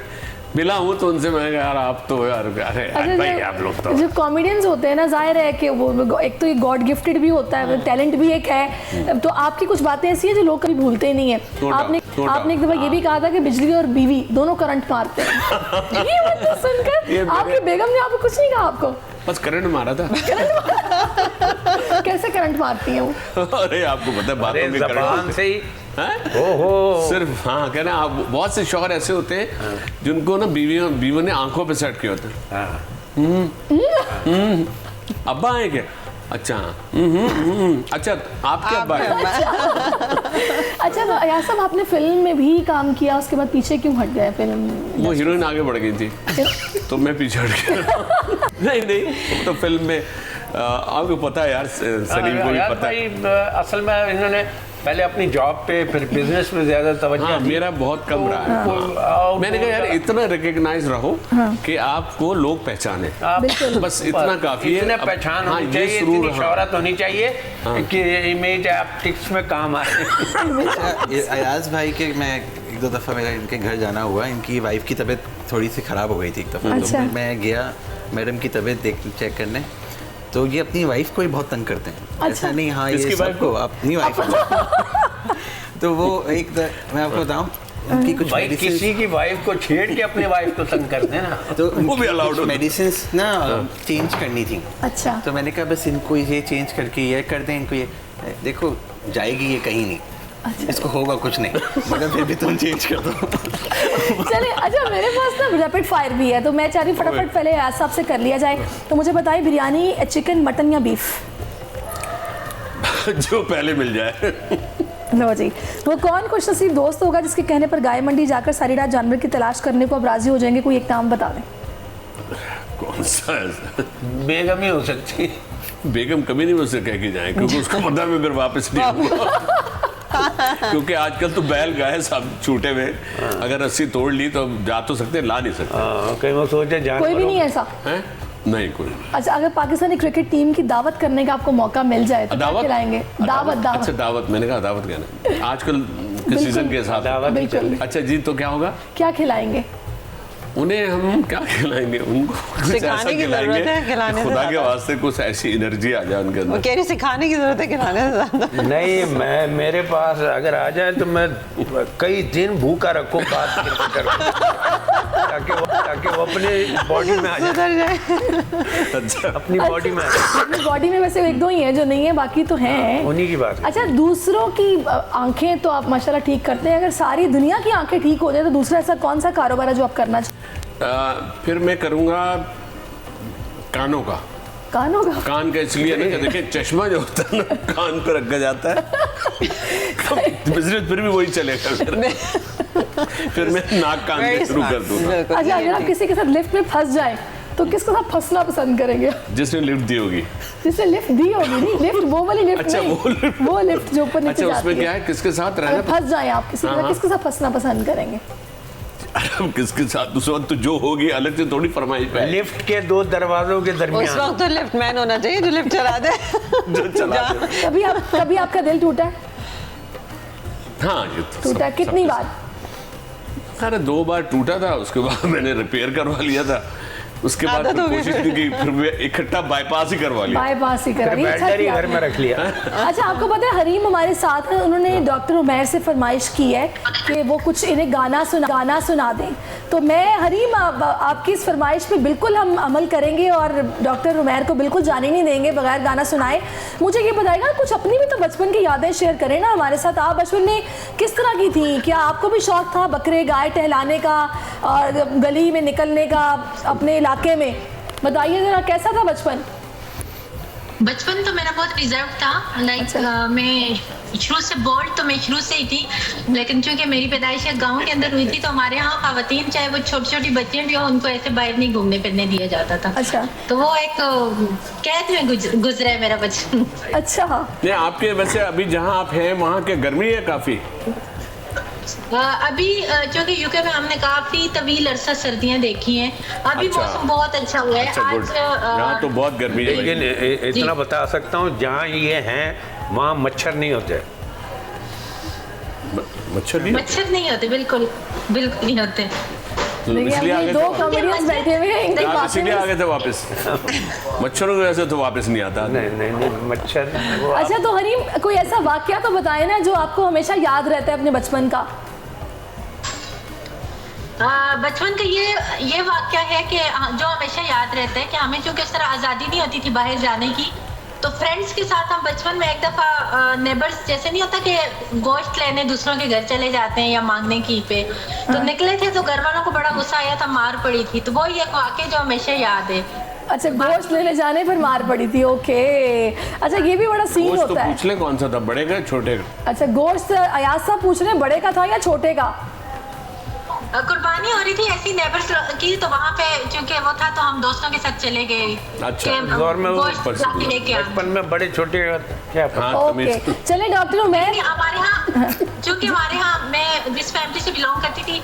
मिला हूँ तो उनसे मैंने कहा यार आप तो यार अरे भाई आप लोग तो जो कॉमेडियंस होते हैं ना, जाहिर है कि वो एक तो ये गॉड गिफ्टेड भी होता है, टैलेंट भी एक है। तो आपकी कुछ बातें ऐसी हैं जो लोग कभी भूलते ही नहीं है। आपने एक दफा ये भी कहा था कि बिजली और बीवी दोनों करंट मारते हैं। ये मतलब सुनकर आपकी बेगम ने आपको कुछ नहीं कहा? आपको बस करंट मारा था। कैसे करंट मारती है वो? अरे आपको पता है बातों में जबान से ही सिर्फ हाँ कहना आप, बहुत से शौहर ऐसे होते हैं जिनको ना बीवी ने आंखों पे सेट किया होता है। अब्बा है क्या? अच्छा अच्छा आपके अब्बा है? अच्छा तो अयाज साहब आपने फिल्म में भी काम किया, उसके बाद पीछे क्यों हट गए फिल्म? वो हीरोइन आगे बढ़ गई थी तो मैं पीछे हट गया। नहीं तो फिल्म में आपको पता है यार, सलीम को भी पता है। असल में इन्होंने पहले अपनी जॉब पे फिर बिजनेस में ज्यादा तवज्जो हाँ, मेरा बहुत कम रहा है। मैंने कहा यार इतना रिकॉग्नाइज रहो कि आपको लोग पहचाने, बस इतना काफी है। इतने पहचान होनी चाहिए, इतनी शोहरत होनी चाहिए कि इमेज ऑप्टिक्स में काम आए। अयाज भाई के मैं 1-2 दफ़ा मेरा इनके घर जाना हुआ, इनकी वाइफ की तबीयत थोड़ी सी ख़राब हो गई थी एक दफ़ा। तो मैं गया मैडम की तबीयत चेक करने, तो ये अपनी वाइफ को ही बहुत तंग करते हैं। ऐसा नहीं हाँ ये सबको अपनी वाइफ तो वो मैं आपको बताऊं, उनकी कुछ भाई किसी की वाइफ को छेड़ के अपने वाइफ को तंग करते हैं ना, तो वो भी अलाउड मेडिसिन ना चेंज करनी थी। अच्छा तो मैंने कहा बस इनको ये चेंज करके ये कर दें, इनको ये देखो जाएगी ये कहीं नहीं। अच्छा। इसको होगा कुछ नहीं मगर फिर भी तुम चेंज कर दो। चलिए अच्छा मेरे पास ना रैपिड फायर भी है, तो मैं चाह रही हूँ फटाफट पहले अयाज साहब से कर लिया जाए। तो मुझे बताइए बिरयानी चिकन मटन या बीफ? जो पहले मिल जाए। लो जी, वो कौन खुश नसीब दोस्त होगा जिसके कहने पर गाय मंडी जाकर सारी रात जानवर की तलाश करने को अब राजी हो जाएंगे? कोई एक नाम बता दें। कौन सा है? बेगम ही हो सकती। बेगम कभी नहीं मुझसे कह के जाए, क्योंकि उसको पता है मैं फिर वापस नहीं आऊंगा। क्योंकि आजकल तो बैल गाय सब छूटे हुए, अगर रस्सी तोड़ ली तो जा तो सकते, ला नहीं सकते। कहीं वो सोचे कोई भी नहीं ऐसा है? नहीं कोई नहीं। अच्छा अगर पाकिस्तानी क्रिकेट टीम की दावत करने का आपको मौका मिल जाए तो क्या खिलाएंगे? दावत। अच्छा दावत, मैंने कहा दावत कहना आजकल के सीजन के हिसाब से। बिल्कुल। अच्छा जी, तो क्या होगा? क्या खिलाएंगे उन्हें? हम क्या खिलाएंगे उनको? कुछ ऐसा खिलाएंगे खुदा के वास्ते कुछ ऐसी एनर्जी आ जाए उनके अंदर। कह रही सिखाने की जरूरत है, खिलाने से ज्यादा नहीं। मेरे पास अगर आ जाए तो मैं कई दिन भूखा रखूं, बात करके ताकि वो अपने बॉडी में आ जाए। सुधर जाए। अच्छा, अपनी बॉडी में आ जाए। अपनी बॉडी में वैसे एक दो ही हैं जो नहीं है, बाकी तो हैं। उन्हीं की बात है। अच्छा, दूसरों की आंखें तो आप माशाल्लाह ठीक करते हैं, अगर सारी दुनिया की आंखें ठीक हो जाए तो दूसरा ऐसा कौन सा कारोबार है जो आप करना चाहते? फिर मैं करूँगा कानों का। कानों का? कान का इसलिए ना कि देखिए चश्मा जो होता है ना कान पे रखा जाता है तो बिजनेस फिर भी वही चलेगा। फिर मैं नाक कान के शुरू कर दूंगा। अच्छा, अगर आप किसी के साथ लिफ्ट में फंस जाए तो किसके साथ फंसना पसंद करेंगे? जिसने लिफ्ट दी होगी। जिसने लिफ्ट दी होगी? नहीं, लिफ्ट वो वाली लिफ्ट अच्छा, नहीं, वो लिफ्ट जो ऊपर नीचे अच्छा, जाती उसमें है। क्या है, किसके साथ रहना? अगर फंस जाए आप किसी के साथ, किसके साथ फंसना पसंद करेंगे? अरे किसके साथ उस वक्त तो जो होगी अलग से थोड़ी फरमाइश पे। लिफ्ट के 2 दरवाजों के उस दरमियान वक्त तो लिफ्ट मैन होना चाहिए जो लिफ्ट चला दे। जो चला दे। कभी आपका दिल टूटा है? हाँ, ये तो टूटा है? कितनी बार? अरे 2 बार टूटा था, उसके बाद मैंने रिपेयर करवा लिया था। उसके बाद आदत हो गई। कोशिश की कि फिर मैं इकट्ठा बाईपास ही करवा लिया। बाईपास ही करा। फिर ये अच्छा बैटरी किया घर में रख लिया। अच्छा, आपको पता है हरीम हमारे साथ हैं, उन्होंने डॉक्टर उमैर से फरमाइश की है कि वो कुछ इन्हें गाना सुना दें। तो मैं हरीम आपकी इस फरमाइश पे बिल्कुल हम अमल करेंगे और डॉक्टर उमैर को बिल्कुल जाने नहीं देंगे बगैर गाना सुनाए। मुझे ये बताइएगा, कुछ अपनी भी तो बचपन की यादें शेयर करें ना हमारे साथ। आप बचपन में किस तरह की थी? क्या आपको भी शौक था बकरे गाय टहलाने का और गली में निकलने का अपने इलाके में? बताइए जरा, कैसा था बचपन? बचपन तो मेरा बहुत रिजर्व था। लाइक मैं शुरू से बोल्ड तो मैं शुरू से ही थी, लेकिन चूंकि मेरी पैदाइश गांव के अंदर हुई थी तो हमारे यहाँ खवातीन चाहे वो छोटी छोटी बच्चियां भी हो, उनको ऐसे बाहर नहीं घूमने फिरने दिया जाता था। अच्छा। तो वो एक कैद में गुजरा है मेरा बचपन। अच्छा। नहीं, आपके वैसे अभी जहाँ आप हैं वहाँ के गर्मी है काफी? अभी चूंकि यूके में हमने काफी तवील अरसा सर्दियां देखी हैं, अभी अच्छा। मौसम बहुत अच्छा हुआ है। अच्छा, गुड। यहाँ तो बहुत गर्मी है। लेकिन इतना बता सकता हूँ, जहाँ ये हैं वहाँ मच्छर नहीं होते। मच्छर नहीं होते, बिल्कुल बिल्कुल नहीं होते। देखिए, इसलिए अब आगे ये दो तो कॉमेडियंस बैठे हुए हैं, इनकी आप बातें इसीलिए में- आगे थे वापस। मच्छरों की वजह से तो वापस नहीं आता। नहीं, मच्छर वो अच्छा, तो हरीम कोई ऐसा वाकया तो बताए ना जो आपको हमेशा याद रहता है अपने बचपन का? बचपन का ये वाकया है कि जो हमेशा याद रहता है कि हमें चूंकि उस तरह आज़ादी नहीं होती थी बाहर जाने की, तो फ्रेंड्स के साथ हम बचपन में एक दफ़ा नेबर्स जैसे नहीं होता कि गोश्त लेने दूसरों के घर चले जाते हैं या मांगने की पे, तो निकले थे तो घर वालों को बड़ा गुस्सा आया था, मार पड़ी थी। तो वो एक वाकया जो हमेशा याद है। अच्छा, गोश्त लेने जाने पर मार पड़ी थी। ओके। अच्छा, ये भी बड़ा सीन गोश्त तो होता है। पूछ ले कौन सा था, बड़े का छोटे का? अच्छा, गोश्त अयाज साहब पूछ रहे हैं बड़े का था या छोटे का? कुर्बानी हो रही थी ऐसी नेबर्स की, तो वहाँ पे चूंकि वो था तो हम दोस्तों के साथ चले गए। अच्छा, कि दौर में वो गोश्त लाके लेके आए। बचपन में बड़े छोटे क्या पता। हाँ, ओके, तमीज़। चले डॉक्टर उमैर। नहीं, हमारे यहाँ चूंकि हमारे यहाँ मैं जिस फैमिली से बिलोंग करती थी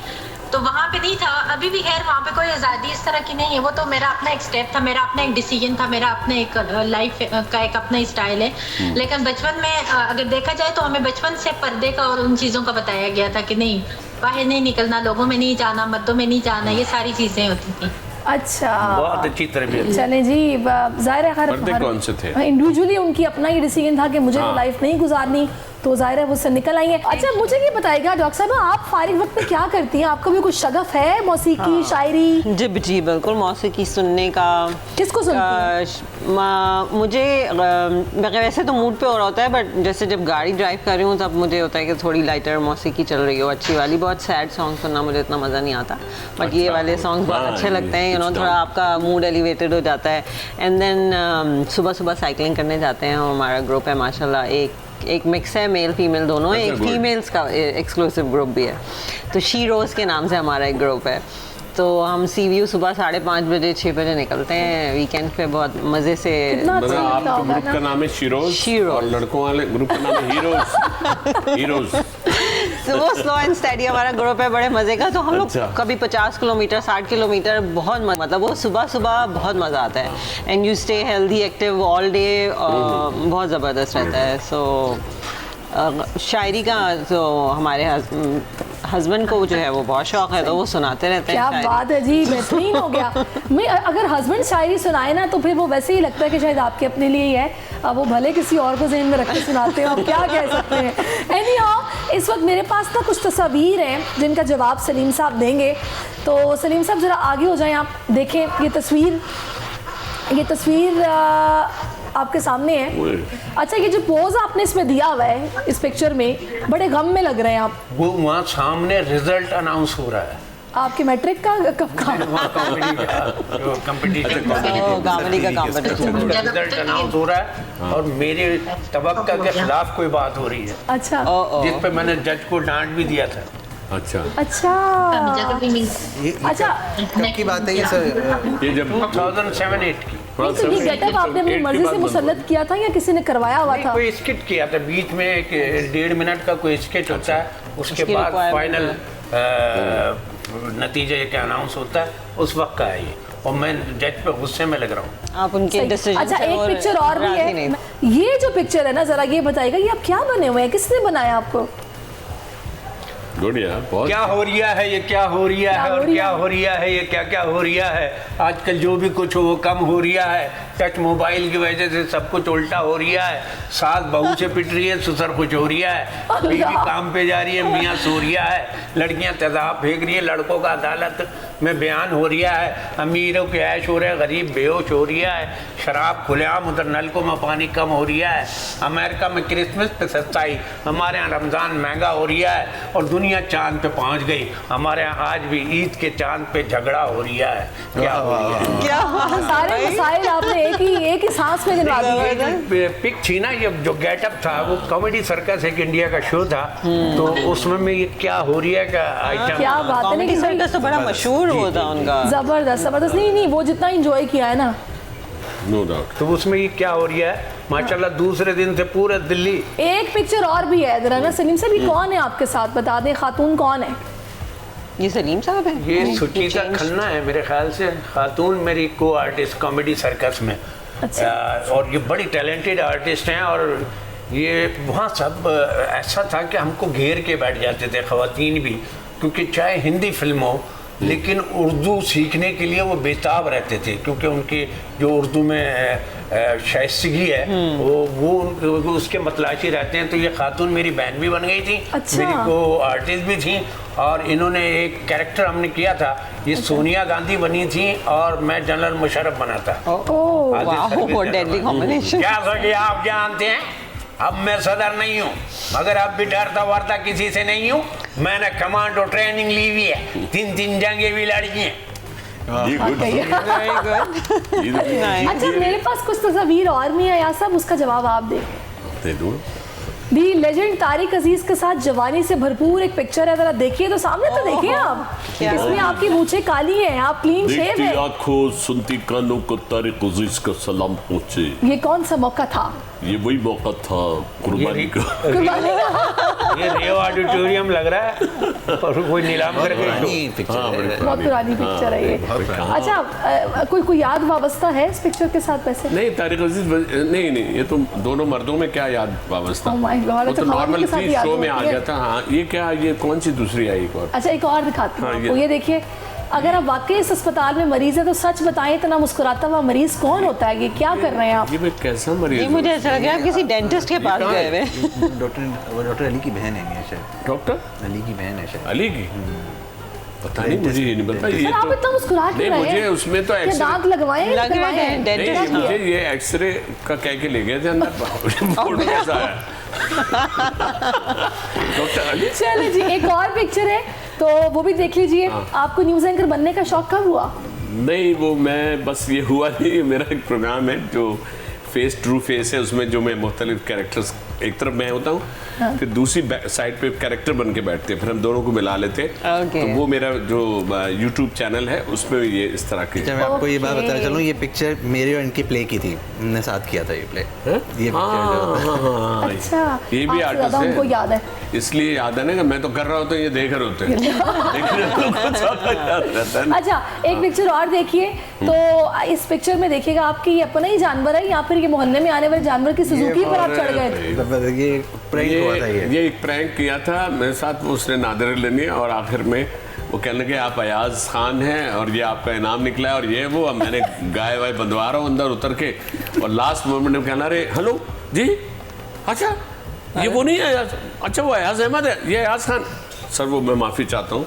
तो वहाँ पे नहीं था। अभी भी खैर वहाँ पे कोई आज़ादी इस तरह की नहीं है। वो तो मेरा अपना एक स्टेप था, मेरा अपना एक डिसीजन था, मेरा अपना एक लाइफ का एक अपना स्टाइल है। लेकिन बचपन में अगर देखा जाए तो हमें बचपन से पर्दे का और उन चीज़ों का बताया गया था कि नहीं, बाहर नहीं निकलना, लोगों में नहीं जाना, मर्दों में नहीं जाना, ये सारी चीज़ें होती थी। अच्छा, बहुत अच्छी तरबियत। चले जी, जाहिर है पर्दे कौन से थे? इंडिविजुअली उनकी अपना ही डिसीजन था कि मुझे तो लाइफ नहीं गुजारनी, तो जाहिर है वो उससे निकल आई है। अच्छा, मुझे ये बताइएगा डॉक्टर साहब, आप फारिग वक्त में क्या करती हैं? आपको भी कुछ शगफ है मौसीकी, शायरी? जी बिल्कुल, मौसीकी सुनने का। किसको सुनती हैं? मुझे वैसे तो मूड पे हो रहा होता है, बट जैसे जब गाड़ी ड्राइव कर रही हूँ तब मुझे होता है कि थोड़ी लाइटर मौसीकी चल रही हो, अच्छी वाली। बहुत सैड सॉन्ग सुनना मुझे इतना मज़ा नहीं आता, बट ये वाले सॉन्ग बहुत अच्छे लगते हैं। थोड़ा आपका मूड एलिवेटेड हो जाता है। एंड देन सुबह सुबह साइकिलिंग करने जाते हैं। हमारा ग्रुप है माशाल्लाह, एक मिक्स है, मेल फीमेल दोनों। एक फीमेल्स का एक्सक्लूसिव ग्रुप भी है, तो शी रोज़ के नाम से हमारा एक ग्रुप है। तो हम CVU सुबह 5:30 बजे 6 बजे निकलते हैं वीकेंड पे, बहुत मज़े से। मतलब आपके ग्रुप का नाम है शीरोज और लड़कों वाले ग्रुप का नाम है हीरोज। तो वो स्लो एंड स्टेडी हमारा ग्रुप है, बड़े मज़े का। तो हम लोग अच्छा। कभी 50 किलोमीटर 60 किलोमीटर, बहुत मतलब वो सुबह सुबह बहुत मज़ा आता है। And you stay healthy active all day, बहुत ज़बरदस्त रहता है। सो शायरी का तो हमारे हस्बैंड को जो है वो बहुत शौक है, तो वो सुनाते रहते हैं। क्या बात है जी, बेहतरीन हो गया। मैं अगर हस्बैंड शायरी सुनाए ना तो फिर वो वैसे ही लगता है कि शायद आपके अपने लिए ही है। अब वो भले किसी और को ज़हन में रख के सुनाते हो, आप क्या कह सकते हैं। एनीहाउ, इस वक्त मेरे पास ना कुछ तस्वीर हैं जिनका जवाब सलीम साहब देंगे। तो सलीम साहब ज़रा आगे हो जाएं, आप देखें ये तस्वीर आपके सामने है। अच्छा, ये जो पोज आपने इसमें दिया हुआ है इस पिक्चर में, बड़े गम में लग रहे हैं आप। वो वहाँ सामने रिजल्ट अनाउंस हो रहा है, आपके मैट्रिक का कब का? कंपटीशन गावली का कंपटीशन रिजल्ट अनाउंस हो रहा है और मेरे तबक्का के खिलाफ कोई बात हो रही है, अच्छा जिस पे मैंने जज को डांट भी दिया था। अच्छा अच्छा अच्छा, कब की बात है ये सर? ये जब 2007-8 की तो ये गेटअप आपने अपनी मर्जी से मुसल्लत किया था या किसी ने करवाया हुआ नहीं, था? कोई स्किट किया था बीच में, एक 1.5 मिनट का कोई स्किट होता है, उसके उसकी बाद requirement फाइनल नतीजे के अनाउंस होता है, उस वक्त का है ये। और मैं जज पे गुस्से में लग रहा हूँ। आप उनके सही। डिसीजन अच्छा, एक पिक्चर और भी है, ये जो पिक्चर है ना, जरा ये बताइएगा ये आप क्या बने हुए हैं, किसने बनाया आपको? बढ़िया, बहुत क्या हो रिया है ये, क्या हो रिया क्या है हो और रिया क्या है? हो रिया है ये, क्या क्या हो रिया है। आजकल जो भी कुछ हो वो कम हो रिया है, टच मोबाइल की वजह से सब कुछ उल्टा हो रिया है। सास बहू से पिट रही है, ससुर कुछ हो रिया है, बीवी काम पे जा रही है, मियाँ सो रिया है, लड़कियाँ तेजाब फेंक रही है, लड़कों का अदालत में बयान हो रिया है, अमीरों के ऐश हो रहे हैं, गरीब बेहोश हो रिया है, शराब खुलेआम, उधर नलकों में पानी कम हो रिया है, अमेरिका में क्रिसमस पे सस्ताई, हमारे यहाँ रमज़ान महंगा हो रिया है और दुनिया चांद पे पहुँच गई, हमारे यहाँ आज भी ईद के चांद पे झगड़ा हो रिया है। क्या हो रिया है? क्या सारे मसाइल आपने एक ही सांस में गिनवा दिए। पिक थी ना, ये जो गेटअप था वो कॉमेडी सर्कस एक इंडिया का शो था, तो उसमें में ये क्या हो रही है का आइटम। क्या बात है, कॉमेडी लेकिन सर्कस तो बड़ा मशहूर होता उनका। जबरदस्त जबरदस्त। नहीं, वो जितना इंजॉय किया है ना, नो डाउट। तो उसमें ये क्या हो रही है माशाल्लाह, दूसरे दिन से पूरे दिल्ली। एक पिक्चर और भी है जरा ना सलीम साहब, ये कौन है आपके साथ, बता दें, खातून कौन है? ये सलीम साहब है? ये सुचिता खन्ना है मेरे ख्याल से, खातून मेरी को आर्टिस्ट कॉमेडी सर्कस में। अच्छा। और ये बड़ी टैलेंटेड आर्टिस्ट हैं और ये वहाँ सब ऐसा था कि हमको घेर के बैठ जाते थे ख़वातीन भी, क्योंकि चाहे हिंदी फिल्म हो लेकिन उर्दू सीखने के लिए वो बेताब रहते थे, क्योंकि उनकी जो उर्दू में शाइस्तगी है वो उसके मतलाशी रहते हैं। तो ये खातून मेरी बहन भी बन गई थी, अच्छा। मेरी को आर्टिस्ट भी थी, और इन्होंने एक कैरेक्टर हमने किया था, ये सोनिया गांधी बनी थी और मैं जनरल मुशर्रफ बना था। ओह, आदिल वाह, सर्विस वो जनरल डेडली बना। कॉम्बिनेशन। क्या सोचिए, आप जानते हैं अब मैं सदर नहीं हूँ, मगर अब भी डरता वरता किसी से नहीं हूँ। मैंने कमांडो ट्रेनिंग ली हुई है, 3 जंगें भी लड़ी हैं। ये गुड। Very good. अच्छा, मेरे पास कुछ तस्वीर और भी है यार साहब, उसका जवाब आप दें। दे दूँ। दी लेजेंड तारिक अजीज के साथ जवानी से भरपूर एक पिक्चर है, जरा देखिए तो, सामने तो देखिए आप। क्या? इसमें आपकी मूछें काली हैं, आप क्लीन शेव देखती है। आंखों सुनती कानों को तारिक अजीज का सलाम पहुंचे। ये कौन सा मौका था? ये वही मौका था कुर्बानी का। कुर्बानी का। ये रेव ऑडिटोरियम लग रहा है और कोई नीलाम करके पुरानी पिक्चर है। बहुत पुरानी पिक्चर है ये। अच्छा, कोई याद वाबस्ता है इस पिक्चर के साथ वैसे? नहीं, तारिक अजीज नहीं, ये तो दोनों मर्दों में क्या याद वाबस्ता। Oh my God, वो अच्छा, तो खवातीन नॉर्मल के साथ थी, याद शो में आ होती है। गया था। हाँ, ये क्या, ये कौन सी दूसरी आई एक और? अच्छा, एक और दिखाती हूँ हाँ, आपको, ये देखिए। अगर आप वाकई इस अस्पताल में मरीज है तो सच बताएं, इतना मुस्कुराता हुआ मरीज कौन होता है? ये क्या कर रहे हैं आप? ये भाई कैसा मरीज ये है? मुझे ऐसा लग रहा है आप किसी डेंटिस्ट के पास कहाँ गए है? हुए। डॉक्टर अली की बहन है ये शायद, डॉक्टर अली की बहन है शायद। अली की? पता नहीं, मुझे ये नहीं पता। ये सर, आप इतना मुस्कुरा क्यों नहीं, रहे मुझे हैं? उसमें तो क्या एक्सरे दांत लगवाए हैं? लगे करवाए हैं, हैं? डेंटिस्ट नहीं, किया। मुझे ये एक्सरे का कह के ले गए थे अंदर। रिपोर्ट कैसा है? डॉक्टर अली। चलो जी, एक और पिक्चर है तो वो भी देख लीजिए। आपको न्यूज एंकर बनने का शौक कब हुआ? नहीं, वो मैं बस ये हुआ नहीं, मेरा एक प्रोग्राम है जो फेस ट्रू फेस है, उसमें जो मैं मुख्तलिफ कैरेक्टर्स, एक तरफ मैं होता हूँ, फिर दूसरी साइड पे कैरेक्टर बन के बैठते हैं, फिर हम दोनों को मिला लेते हैं। Okay. तो वो मेरा जो यूट्यूब चैनल है उसमें भी ये इस तरह की। अच्छा, मैं आपको ये बात Okay. बताना चलूँ, ये पिक्चर मेरे और इनकी प्ले की थी, हमने साथ किया था ये प्ले। ये पिक्चर जो हाँ, अच्छा, ये भी आपसे ज्यादा उनको आर्टिस्ट याद है। है, इसलिए याद है ना कि मैं तो कर रहा होता हूँ, ये देख रहे होते हैं। देखने वालों को ज्यादा याद रहता है ना। अच्छा, एक पिक्चर और देखिए तो, इस पिक्चर में देखिएगा आपकी ये अपना ही जानवर है या फिर ये मोहल्ले में आने वाले जानवर की सुजुकी पर आप चढ़ गए थे? ये प्रैंक हुआ था ये एक प्रैंक किया था मेरे साथ, वो उसने नादर लेनी, और आखिर में वो कहने लगे आप अयाज खान हैं और ये आपका इनाम निकला है और ये वो। अब मैंने गाय वाय बंधवा रहा हूँ अंदर उतर के, और लास्ट मोमेंट में कहना, अरे हेलो जी, अच्छा ये वो नहीं है अयाज, अच्छा वो अयाज अहमद है, ये अयाज खान। सर वो मैं माफ़ी चाहता हूँ,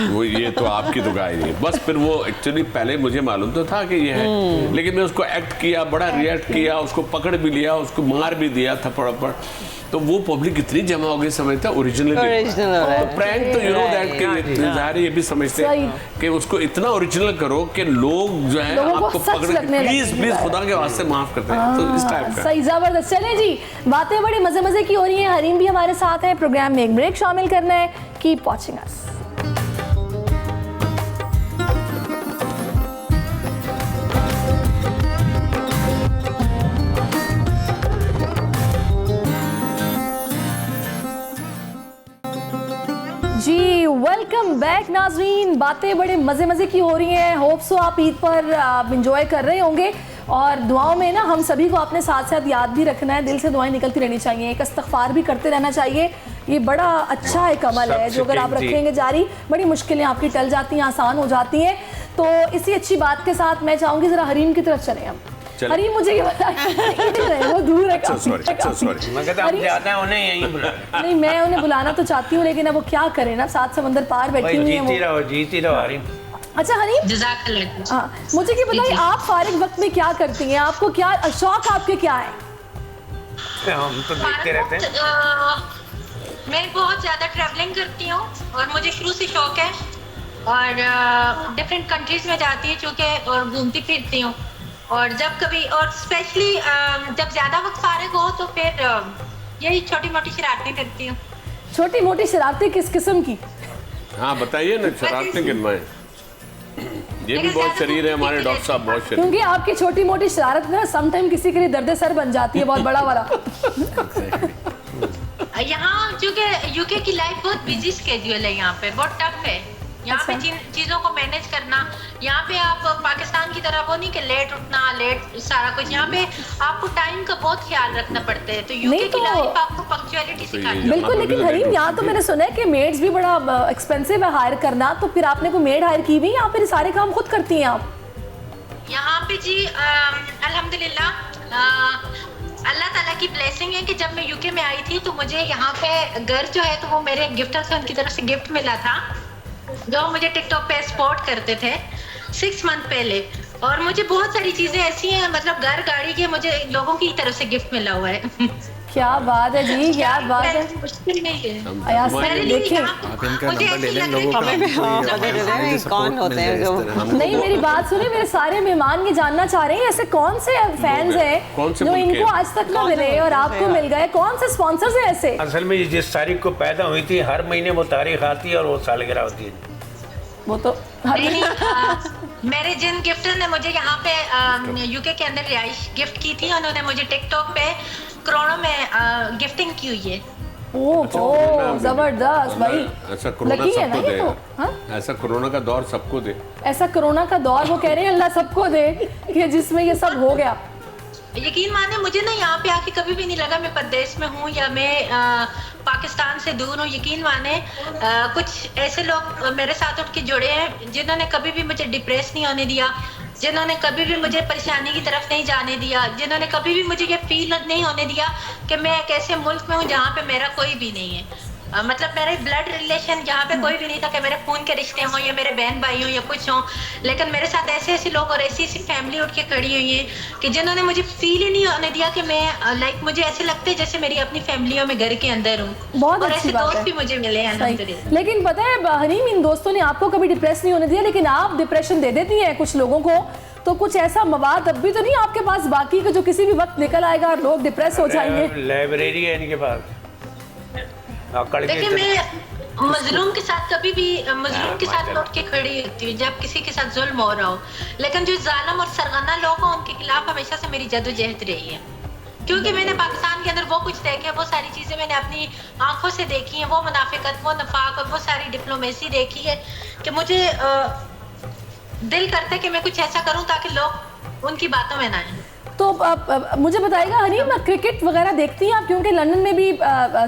वो ये तो आपकी तो गाय नहीं है। बस फिर वो एक्चुअली पहले मुझे मालूम तो था कि ये है, लेकिन मैं उसको एक्ट किया, बड़ा रिएक्ट किया, उसको पकड़ भी लिया, उसको मार भी दिया थप्पड़, तो वो पब्लिक इतनी जमा हो गई समझता ओरिजिनल तो प्रैंक तो यू नो दैट के ज़ाहिर ये भी समझते हैं कि उसको इतना ओरिजिनल करो कि लोग जो है आपको पकड़ के प्लीज खुदा के वास्ते माफ करते हैं, तो इस टाइप का। सही, जबरदस्त। चलें जी, बातें बड़ी मजे की हो रही हैं। हरीम भी हमारे साथ है, प्रोग्राम में एक ब्रेक शामिल करना है। Keep watching us. जी वेलकम बैक नाजरीन। बातें बड़े मज़े की हो रही हैं। होप सो आप ईद पर इंजॉय कर रहे होंगे, और दुआओं में ना हम सभी को अपने साथ साथ याद भी रखना है, दिल से दुआएं निकलती रहनी चाहिए, एक इस्तग़फ़ार भी करते रहना चाहिए। ये बड़ा अच्छा एक अमल है जो अगर आप रखेंगे जारी, बड़ी मुश्किलें आपकी टल जाती हैं, आसान हो जाती हैं। तो इसी अच्छी बात के साथ मैं चाहूँगी ज़रा हरीम की तरफ चलें हम। हरीम मुझे ये बताइए, वो दूर है काफी। नहीं, मैं उन्हें बुलाना तो चाहती हूँ, लेकिन अब वो क्या करें ना, सात समंदर पार बैठी हुई हैं। जीती रहो हरीम। अच्छा हरीम, हाँ, मुझे ये बताइए आप फारिग वक्त में क्या करती हैं? आपको क्या शौक, आपके क्या है? हम तो देखते रहते हैं। मैं बहुत ज़्यादा ट्रैवलिंग करती हूँ और मुझे शुरू से शौक है, और डिफरेंट कंट्रीज में जाती हूँ चूँकि, और घूमती फिरती हूँ। और जब कभी, और स्पेशली जब ज़्यादा वक्त फारिग हो तो फिर यही छोटी मोटी शरारतें करती हूँ। छोटी मोटी शरारतें किस किस्म की? हाँ बताइए ना, शरारतें गिनवाएं। ये भी बहुत शरीर है हमारे डॉक्टर साहब, बहुत शरीर। क्योंकि आपकी छोटी मोटी शरारत ना समटाइम किसी के लिए दर्द सर बन जाती है, बहुत बड़ा वाला। यहाँ चूँकि यूके की लाइफ बहुत बिजी स्केड्यूल है, यहाँ पे बहुत टफ है। यहाँ पे चीज़ों को मैनेज करना, यहाँ पे आप पाकिस्तान की तरह वो नहीं कि लेट उठना, लेट सारा कुछ, यहाँ पे आपको टाइम का बहुत ख्याल रखना पड़ता है। तो यूके की लाइफ आपको पंक्चुअलिटी सिखाती है। बिल्कुल, लेकिन हरीम यहाँ तो मैंने सुना है कि मेड्स भी बड़ा एक्सपेंसिव है हायर करना, तो फिर आपने कोई मेड हायर की हुई या फिर सारे काम खुद करती हैं आप? यहाँ पे जी अल्हम्दुलिल्लाह अल्लाह ताला की ब्लेसिंग है कि जब मैं यूके में आई थी तो मुझे यहाँ पे घर जो है तो वो मेरे गिफ्टर से उनकी तरफ से गिफ्ट मिला था, जो मुझे टिकटॉक पे सपोर्ट करते थे 6 मंथ पहले। और मुझे बहुत सारी चीज़ें ऐसी हैं, मतलब घर गाड़ी के मुझे लोगों की तरफ से गिफ्ट मिला हुआ है। क्या बात है जी, क्या बात है। मुश्किल नहीं है। देखिए आप इनका नंबर ले लें लोगों का, कौन होते हैं जो नहीं, मेरी बात सुनिए, मेरे सारे मेहमान ये जानना चाह रहे हैं ऐसे कौन से फैंस हैं जो इनको आज तक न मिले और आपको मिल गए, कौन से स्पॉन्सर्स हैं ऐसे? असल में जिस तारीख को पैदा हुई थी हर महीने वो तारीख आती है और वो सालगिरह होती है। वो तो मेरे जिन गिफ्टर ने मुझे यहाँ पे यूके के अंदर रिहाइश गिफ्ट की थी, उन्होंने मुझे टिकटॉक पे करोड़ों में गिफ्टिंग की हुई है। ओह जबरदस्त भाई, ऐसा कोरोना लकी है ना सबको ये दे, तो। ऐसा कोरोना का दौर सबको दे, ऐसा कोरोना का दौर वो कह रहे हैं अल्लाह सबको दे कि जिसमें ये सब हो गया। यकीन माने मुझे ना यहाँ पे आके कभी भी नहीं लगा मैं परदेश में हूँ या मैं पाकिस्तान से दूर हूँ। यकीन माने कुछ ऐसे लोग मेरे साथ उठ के जुड़े हैं जिन्होंने कभी भी मुझे डिप्रेस नहीं होने दिया, जिन्होंने कभी भी मुझे परेशानी की तरफ नहीं जाने दिया, जिन्होंने कभी भी मुझे ये फील नहीं होने दिया कि मैं एक ऐसे मुल्क में हूँ जहाँ पे मेरा कोई भी नहीं है। मतलब मेरे ब्लड रिलेशन यहाँ पे कोई भी नहीं था कि मेरे खून के रिश्ते हों या मेरे बहन भाई हों या कुछ हों, लेकिन मेरे साथ ऐसे ऐसे लोग और ऐसी ऐसी फैमिली उठ के खड़ी हुई है कि जिन्होंने मुझे फील ही नहीं होने दिया कि मैं लाइक मुझे ऐसे लगता है जैसे मेरी अपनी फैमिलियों में घर के अंदर हूँ। बहुत और अच्छी ऐसे बात दोस्त है। भी मुझे मिले हैं अल्हम्दुलिल्लाह। लेकिन पता है हरीम, इन दोस्तों ने आपको कभी डिप्रेस नहीं होने दिया, लेकिन आप डिप्रेशन दे देती हैं कुछ लोगों को, तो कुछ ऐसा मवाद अब भी तो नहीं आपके पास बाकी का जो किसी भी वक्त निकल आएगा और लोग डिप्रेस हो जाएंगे? लाइब्रेरी है इनके पास। देखिए मैं मजलूम के साथ कभी भी मजलूम के साथ लौट के खड़ी होती हूँ जब किसी के साथ जुल्म हो रहा हो, लेकिन जो जालिम और सरगना लोग हैं उनके खिलाफ हमेशा से मेरी जदोजहद रही है, क्योंकि मैंने पाकिस्तान के अंदर वो कुछ देखा है, वो सारी चीज़ें मैंने अपनी आंखों से देखी हैं, वो मुनाफिकत, वो नफाक और वो सारी डिप्लोमेसी देखी है कि मुझे दिल करता है कि मैं कुछ ऐसा करूँ ताकि लोग उनकी बातों में ना आए। तो मुझे बताइएगा हरीम, क्रिकेट वगैरह देखती हैं आप? क्योंकि लंदन में भी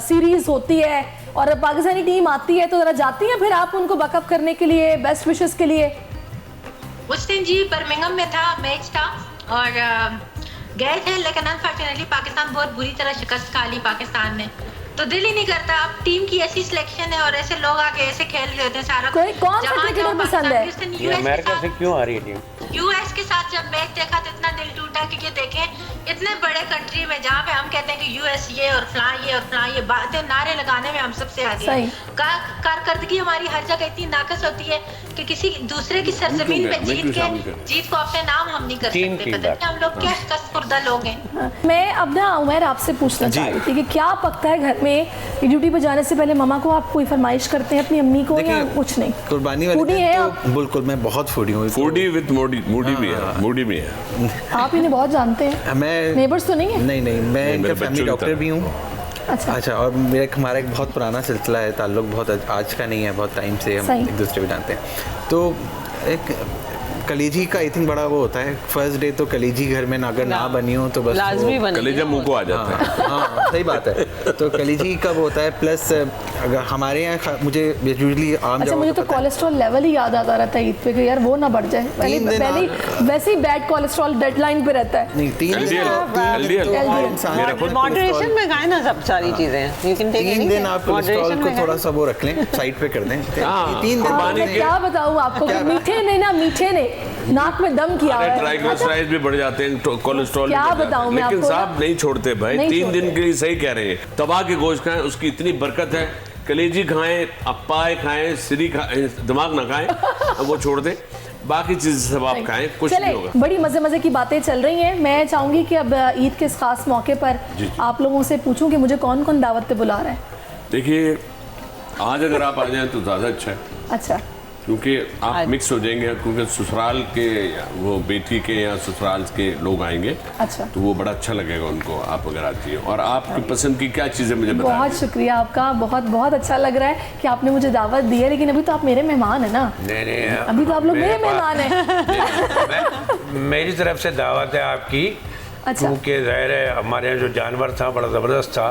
सीरीज होती है और पाकिस्तानी टीम आती है, तो जरा जाती हैं फिर आप उनको बैकअप करने के लिए, बेस्ट विशेस के लिए? उस दिन जी बर्मिंघम में था, मैच था और गए थे, लेकिन अनफॉर्चुनेटली पाकिस्तान बहुत बुरी तरह शिकस्त खा ली पाकिस्तान ने। तो दिल ही नहीं करता। अब टीम की ऐसी सिलेक्शन है और ऐसे लोग आके ऐसे खेल रहे होते हैं सारा। कोई कौन सा क्रिकेटर पसंद है? ये अमेरिका से क्यों आ रही है टीम? यूएस के साथ जब मैच देखा तो इतना दिल टूटा कि ये देखें इतने बड़े कंट्री में जहाँ पे हम कहते हैं कि यूएस ये और फलां ये बातें नारे लगाने में हम सबसे आगे हैं। कारकर्दगी हमारी हर जगह इतनी नाकस होती है कि किसी दूसरे की सरजमीन पे जीत को अपने नाम हम नहीं कर सकते। पता नहीं हम लोग क्या कस्तुरदा लोग हैं। मैं अब ना उमर आपसे पूछना चाह रही थी कि क्या पकता है घर में ड्यूटी पे जाने से पहले मम्मा को आप कोई फरमाइश करते हैं अपनी अम्मी को या कुछ नहीं? कुर्बानी वाले फूडी है दिन आप? तो बिल्कुल मैं बहुत फूडी हूँ। फूडी विद मूडी भी है, मूडी भी है। आप इन्हें बहुत जानते हैं? मैं नेबर्स तो नहीं है? नहीं मैं इनका मेरे फैमिली बच्चों की डॉक्टर तरह। भी हूँ। अच्छा, और हमारा एक बहुत पुराना सिलसिला है, ताल्लुक बहुत आज का नहीं है, बहुत टाइम से हम सही। एक दूसरे को जानते हैं। तो एक कलेजी का आई थिंक बड़ा वो होता है, फर्स्ट डे तो कलेजी घर में अगर ना बनी हो तो बस लाजमी बनी कलेजा मुंह को आ जाता है। हाँ सही बात है। तो कलेजी कब होता है, प्लस अगर हमारे यहाँ मुझे यूजुअली आम अच्छा, मुझे तो कोलेस्ट्रॉल लेवल ही याद आता रहता है ईद पे कि यार वो ना बढ़ जाए। वैसे ही बैड कोलेस्ट्रॉल डेडलाइन पे रहता है। नहीं 3 दिन मॉडरेशन में खाएं ना सब सारी चीजें। यू कैन टेक 3 दिन आप कोलेस्ट्रॉल को थोड़ा सा वो रख लें, साइड पे कर दें। 3 दिन मैं क्या बताऊँ आपको, मीठे ने नाक में दम किया है। ट्राइग्लिसराइड्स भी बढ़ जाते हैं, कोलेस्ट्रॉल क्या बताऊं मैं लेकिन आपको? साहब नहीं छोड़ते भाई। नहीं 3 दिन छोड़ते। के लिए सही कह रहे हैं। तवा के गोश्त खाएं, उसकी इतनी बरकत है। कलेजी खाएं, अप्पाए खाएं, सिरी खाएं, दिमाग ना खाएं, अब वो छोड़ दें। बाकी चीज़ सब आप खाएं, कुछ नहीं होगा। बड़ी मजे की बातें चल रही हैं। मैं चाहूंगी कि अब ईद के इस खास मौके पर आप लोगों से पूछूं कि मुझे कौन कौन दावत पे बुला रहा है। देखिए, आज अगर आप आ जाएं तो ज़्यादा अच्छा है, अच्छा, क्योंकि आप मिक्स हो जाएंगे। क्योंकि ससुराल के वो बेटी के या ससुराल के लोग आएंगे, अच्छा, तो वो बड़ा अच्छा लगेगा उनको आप अगर आती हैं। और आपकी पसंद की क्या चीज़ें मुझे बताएं। बहुत शुक्रिया आपका, बहुत अच्छा लग रहा है कि आपने मुझे दावत दी है। लेकिन अभी तो आप मेरे मेहमान है ना? नहीं अभी तो आप लोग मेरे मेहमान हैं। मेरी तरफ से दावत है आपकी। अच्छा, क्योंकि ज़ाहिर है हमारे यहाँ जो जानवर था बड़ा ज़बरदस्त था।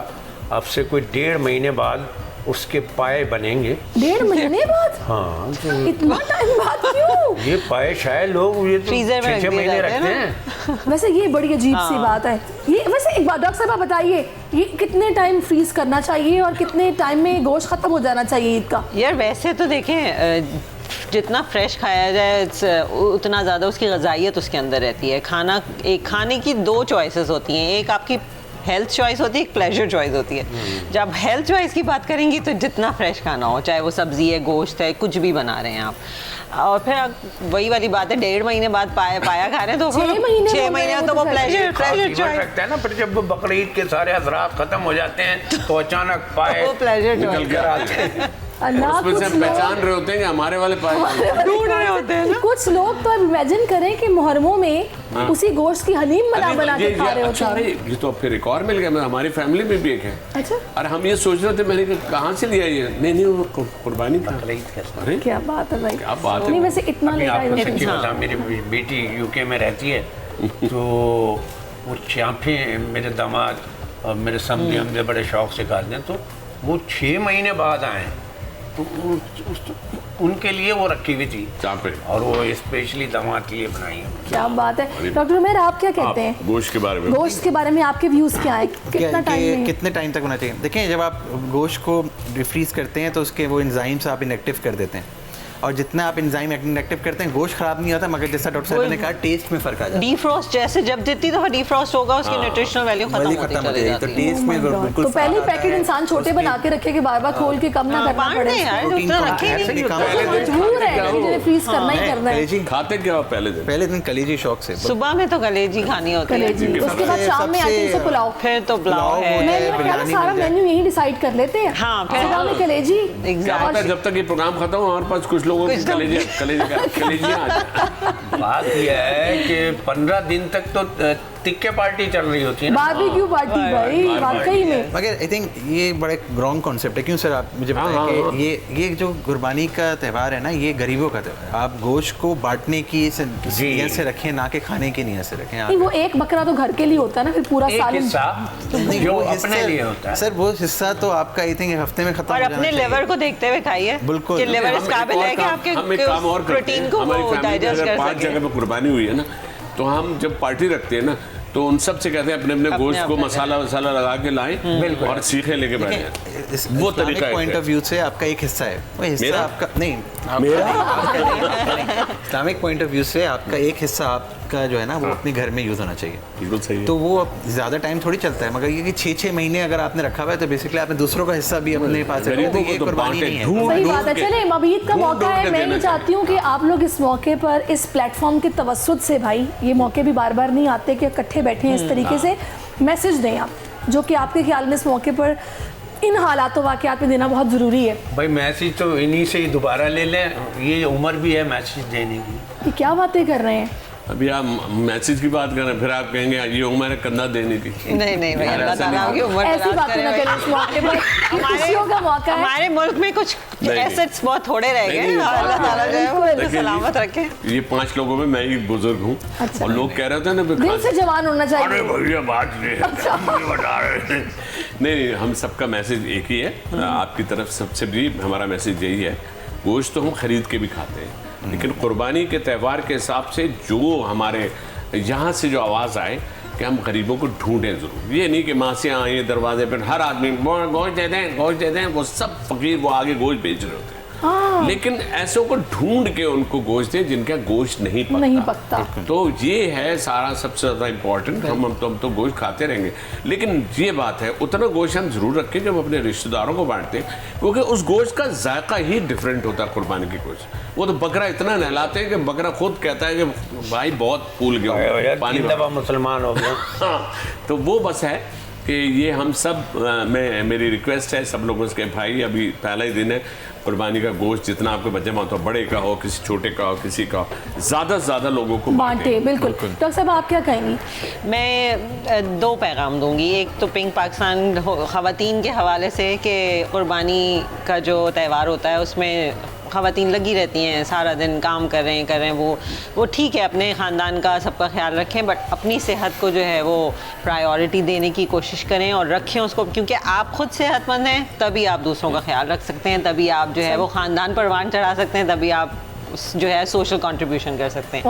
अब से कोई 1.5 महीने बाद उसके पाए बनेंगे। 1.5 महीने बाद? हाँ, इतना टाइम बाद क्यों? ये पाए शायद लोग ये तो फ्रीजर में 6 रख दिए महीने जाते हैं रखते ना। हैं। वैसे ये बड़ी अजीब सी बात है। ये वैसे एक बात डॉक्टर साहब आप बताइए, ये कितने टाइम फ्रीज करना चाहिए और कितने टाइम में गोश्त खत्म हो जाना चाहिए ईद का? यार वैसे तो देखें, जितना फ्रेश खाया जाए उतना ज़्यादा उसकी ग़िज़ाइयत उसके अंदर रहती है। खाने की 2 चॉइसेस होती हैं, एक आपकी हेल्थ चॉइस होती है, एक प्लेजर चॉइस होती है। जब हेल्थ चॉइस की बात करेंगी तो जितना फ्रेश खाना हो, चाहे वो सब्जी है, गोश्त है, कुछ भी बना रहे हैं आप। और फिर वही वाली बात है, 1.5 महीने बाद पाया खा रहे हैं तो 6 महीने तो वो प्लेजर चॉइस रखता है ना। फिर जब वो बकरीद के सारे हज़रात खत्म हो जाते हैं तो अचानक पाए वो प्लेजर निकल चॉइस कर आते हैं। अल्लाह, उसमें कुछ से लोग- पहचान रहे होते हैं कि हमारे वाले पाए ढूंढ रहे होते हैं ना। कुछ लोग तो अब इमेजिन करें कि मुहर्रमों में उसी गोश्त की हलीम बना के खा रहे होते अच्छा, हैं। अरे ये तो फिर एक और मिल गया। हमारी फैमिली में भी एक है। अच्छा, और हम ये सोच रहे थे, मैंने कहा कहाँ से लिया ये? नहीं वो कुर्बानी था। अरे क्या बात है भाई। क्या बात है। नहीं वैसे इतना अभी लेट आपको आए सच्ची बताऊं, मेरी बेटी यूके में रहती है। तो वो चाँपे मेरे दामाद और मेरे समझे हमने बड़े शौक से खाते हैं। तो वो 6 महीने बाद आए तो उनके लिए वो रखी हुई थी चाँपे, और वो स्पेशली दामाद के लिए बनाई है। क्या बात है। डॉक्टर उमैर आप क्या कहते हैं गोश्त के बारे में? गोश्त के बारे में आपके व्यूज क्या है? कितना टाइम? कितने टाइम तक होना चाहिए? देखिए, जब आप गोश्त को डिफ्रीज करते हैं तो उसके वो एंजाइम्स आप इनएक्टिव कर देते हैं, और जितना आप एंजाइम इनएक्टिव करते हैं गोश्त खराब नहीं होता, मगर जैसा डॉक्टर साहब ने कहा टेस्ट में फर्क आ जाता है। डीफ्रॉस्ट जैसे जब जितनी दफा डीफ्रॉस्ट होगा उसकी न्यूट्रिशनल वैल्यू खत्म होती चली हो जाएगी, तो जाती है। टेस्ट में बिल्कुल तो पहले पैकेट इंसान छोटे बना के रखे कि बार बार खोल के कम ना करना बांट पड़े। दें यार, प्रोटीन उतना का रखें ऐसे नहीं। भी काम तो मजबूर है कि जिन्हें फ्रीज करना ही करना है। कलेजी खाते क्या आप पहले दिन कलेजी शौक से सुबह में तो कलेजी खानी होती है, कलेजी, उसके बाद शाम में आई थिंक से पुलाव। फिर तो पुलाव है। मेरे ख्याल में सारा मेन्यू यही डिसाइड कर लेते हैं। हाँ, फिर सुबह में कलेजी। क्या होता है, जब तक ये प्रोग्राम खत्म हो हमारे पास कुछ लोगों की कलेजियां आ जाती। बात यह है कि 15 दिन तक तो तिक्के पार्टी चल रही होती है ना। बारबेक्यू पार्टी भाई, वाकई में। मगर आई थिंक ये बड़े रॉन्ग कॉन्सेप्ट है। क्यों सर, आप मुझे बताएं कि ये जो कुर्बानी का त्यौहार है ना, ये गरीबों का त्यौहार है। आप गोश्त को बांटने की नीयत से रखें, ना कि खाने की नीयत से रखें। नहीं, वो एक बकरा तो घर के लिए होता है ना, फिर पूरा एक साल हिस्सा नहीं, जो वो अपने लिए होता है। सर वो हिस्सा तो आपका आई थिंक हफ्ते में खत्म और हो जाना अपने चाहिए। लेवर को देखते हुए खाइए। बिल्कुल। कि लेवर इस हम काबिल एक और है कि काम- आपके हम एक काम और करते प्रोटीन हैं। को हमारी वो फैमिली में डाइजेस्ट अगर कर 5 सके। जगह पे कुर्बानी हुई है ना, तो हम जब पार्टी रखते हैं ना, तो उन सब से कहते हैं अपने अपने गोश्त को मसाला वसाला लगा के लाएं और सीखे लेके बैठे। वो तरीका पॉइंट ऑफ व्यू से आपका एक हिस्सा है, वो हिस्सा आपका नहीं, इस्लामिक पॉइंट ऑफ व्यू से आपका एक हिस्सा आपका जो है ना वो अपने घर में यूज़ होना चाहिए। बिल्कुल सही है। तो वो अब ज़्यादा टाइम थोड़ी चलता है, मगर ये कि 6-6 महीने अगर आपने रखा हुआ है तो बेसिकली आपने दूसरों का हिस्सा भी अपने पास रखा है, तो ये कुर्बानी नहीं है। सही बात है। चले मबीद का ढूंढ मौका है, के मैं देना ये चाहती हूँ कि आप लोग इस मौके पर इस प्लेटफॉर्म के तवज्जुद से, भाई ये मौके भी बार बार नहीं आते कि इकट्ठे बैठे हैं इस तरीके से, मैसेज दें आप जो कि आपके ख्याल में इस मौके पर इन हालातों वाक़यात में देना बहुत ज़रूरी है। भाई मैसेज तो इन्हीं से ही दोबारा ले लें, ये उम्र भी है मैसेज देने की। ये क्या बातें कर रहे हैं? अभी आप मैसेज की बात कर रहे हैं, फिर आप कहेंगे ये उम्र है कंधा देनी थी। नहीं नहीं भाई, अल्लाह ताला की उम्र ऐसी दराज बातें ना करे करें इस मौके पर, ये खुशियों का मौका है। हमारे मुल्क में कुछ नहीं। एसेट्स बहुत थोड़े रह गए, नहीं, अल्लाह ताला जो है वो इनको देखिए, सलामत रखे। ये 5 लोगों में मैं ही बुजुर्ग हूँ। अच्छा। और लोग कह रहे थे ना दिल से जवान होना अरे चाहिए। भैया बात नहीं है, ये बता रहे हैं। नहीं, हम सबका मैसेज एक ही है। आपकी तरफ सबसे भी हमारा मैसेज यही है, गोश्त तो हम खरीद के भी खाते हैं, लेकिन कुर्बानी के त्यौहार के हिसाब से जो हमारे यहाँ से जो आवाज़ आए कि हम गरीबों को ढूंढें ज़रूर। ये नहीं कि मासियाँ आए दरवाजे पर हर आदमी गोश्त दे दें, गोश्त दे दें, वो सब फकीर वो आगे गोश्त बेच रहे होते हैं। लेकिन ऐसों को ढूंढ के उनको गोश्त दें जिनका गोश्त नहीं पकता। तो ये है सारा सबसे ज़्यादा इम्पोर्टेंट। हम तो गोश्त खाते रहेंगे, लेकिन ये बात है उतना गोश्त हम ज़रूर रखें जब अपने रिश्तेदारों को बांटते हैं, क्योंकि उस गोश्त का जायका ही डिफरेंट होता है। कुर्बानी की गोश्त वो तो बकरा इतना नहलाते हैं कि बकरा खुद कहता है कि भाई बहुत फूल गया, पानी दफा मुसलमान हो गया। हाँ, तो वो बस है कि ये हम सब मेरी रिक्वेस्ट है सब लोगों से, भाई अभी पहला ही दिन है, कुर्बानी का गोश्त जितना आपको बचे हो, बड़े का हो, किसी छोटे का हो, किसी का हो, ज़्यादा से ज़्यादा लोगों को बांटे। बिल्कुल। डॉक्टर साहब आप क्या कहेंगी? मैं 2 पैगाम दूंगी। एक तो पिंक पाकिस्तान ख़वातीन के हवाले से कि कुर्बानी का जो त्यौहार होता है उसमें ख़वातीन लगी रहती हैं, सारा दिन काम कर रहे हैं, वो ठीक है, अपने ख़ानदान का सबका ख्याल रखें, बट अपनी सेहत को जो है वो प्रायोरिटी देने की कोशिश करें और रखें उसको, क्योंकि आप खुद सेहतमंद हैं तभी आप दूसरों का ख्याल रख सकते हैं, तभी आप जो है वो ख़ानदान परवान चढ़ा सकते हैं, तभी आप जो है सोशल कंट्रीब्यूशन कर सकते हैं।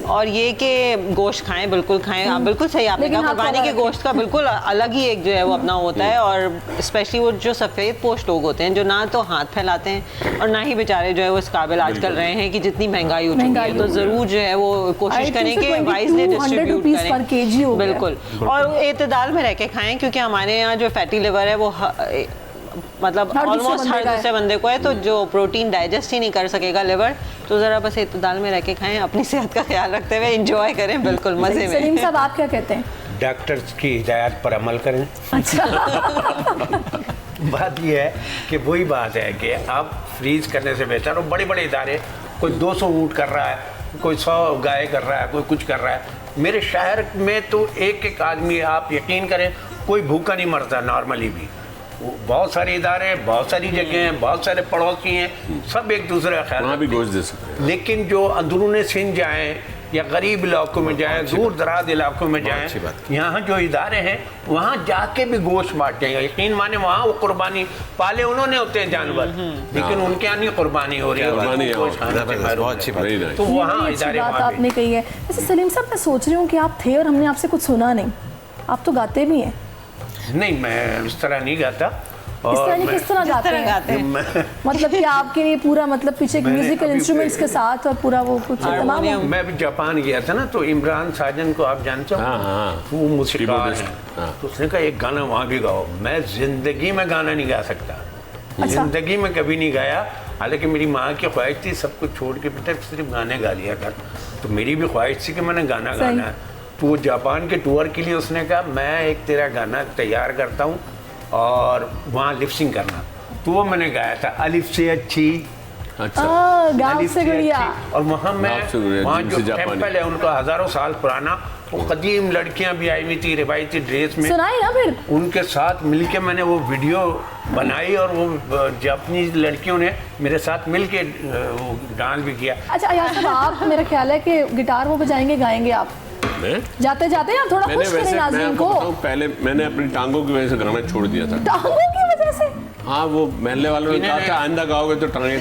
और ये कि गोश्त खाएं, बिल्कुल खाएं। आप बिल्कुल सही आपने कहा, कुर्बानी के गोश्त का बिल्कुल अलग ही एक जो है वो अपना होता है, और स्पेशली वो जो सफ़ेद पोश लोग होते हैं जो ना तो हाथ फैलाते हैं और ना ही बेचारे जो है वो इस काबिल आज कर रहे हैं कि जितनी महंगाई हो चुकी है, तो ज़रूर जो है वो कोशिश करें कि वाइजली डिस्ट्रीब्यूट करें। बिल्कुल, और एतदाल में रह के खाएं, क्योंकि हमारे यहाँ जो फैटी लिवर है वो मतलब ऑलमोस्ट हर दूसरे बंदे को है, तो जो प्रोटीन डाइजेस्ट ही नहीं कर सकेगा लिवर, तो ज़रा बस इत्तेदाल में रह के खाएं, अपनी सेहत का ख्याल रखते हुए एंजॉय करें, बिल्कुल मज़े में। सलीम साहब आप क्या कहते हैं? डॉक्टर्स की हिदायत पर अमल करें। अच्छा। बात यह है कि वही बात है कि आप फ्रीज करने से बेहतर, और बड़े बड़े इदारे, कोई 200 ऊँट कर रहा है, कोई 100 गाय कर रहा है, कोई कुछ कर रहा है। मेरे शहर में तो एक आदमी, आप यकीन करें, कोई भूखा नहीं मरता नॉर्मली भी। बहुत सारे इदारे, बहुत सारी जगह हैं, बहुत सारे पड़ोसी हैं, सब एक दूसरे का ख्याल वहाँ भी गोश्त दे सकते हैं। लेकिन जो अंदरूनी सिंध जाएँ या गरीब इलाकों में जाएँ, दूर दराज इलाकों में जाएँ, यहाँ जो इदारे हैं वहाँ जाके भी गोश्त बांटें। यकीन माने वहाँ वो कुर्बानी पाले उन्होंने होते हैं जानवर, लेकिन उनके यहाँ नहीं कुर्बानी हो रही है, तो वहाँ इदारे आपने कही है। वैसे सलीम साहब मैं सोच रही हूँ कि आप थे और हमने आपसे कुछ सुना नहीं, आप तो गाते भी हैं। नहीं, मैं इस तरह नहीं गाता। इस तरह नहीं, किस तरह गाते हैं? मतलब कि आपके लिए पूरा मतलब पीछे म्यूजिकल इंस्ट्रूमेंट्स के साथ और पूरा वो कुछ तमाम। मैं भी जापान गया था ना, तो इमरान साजन को आप जानते हो? वो मुझसे तो उसने कहा एक गाना वहाँ भी गाओ। मैं जिंदगी में गाना नहीं गा सकता, जिंदगी में कभी नहीं गाया। हालांकि मेरी माँ की ख्वाहिश थी सब कुछ छोड़ के बेटा सिर्फ गाने गा लिया कर, तो मेरी भी ख्वाहिश थी कि मैंने गाना गाना है। तो वो जापान के टूर के लिए उसने कहा मैं एक तेरा गाना तैयार करता हूँ और वहाँ लिपसिंग करना। तो वो मैंने गाया था, अलिफ से अच्छी, गाँव से गुड़िया। और वहाँ जो टेम्पल है उनका हज़ारों साल पुराना, वो कदीम लड़कियाँ भी आई हुई थी रिवायती ड्रेस में, सुनाई ना फिर उनके साथ मिलके मैंने वो वीडियो बनाई, और वो जापानीज लड़कियों ने मेरे साथ मिलके वो डांस भी किया। अच्छा यार साहब, आप मेरा ख्याल है कि गिटार वो बजाएंगे, गाएंगे आप जाते जाते आप थोड़ा खुश करें नाज़रीन को। पहले मैंने अपनी टांगों की वजह से गाना छोड़ दिया था। टांगों की वजह से? हाँ, वो महल्ले वालों ने कहा था आइंदा गाओगे तो टांगे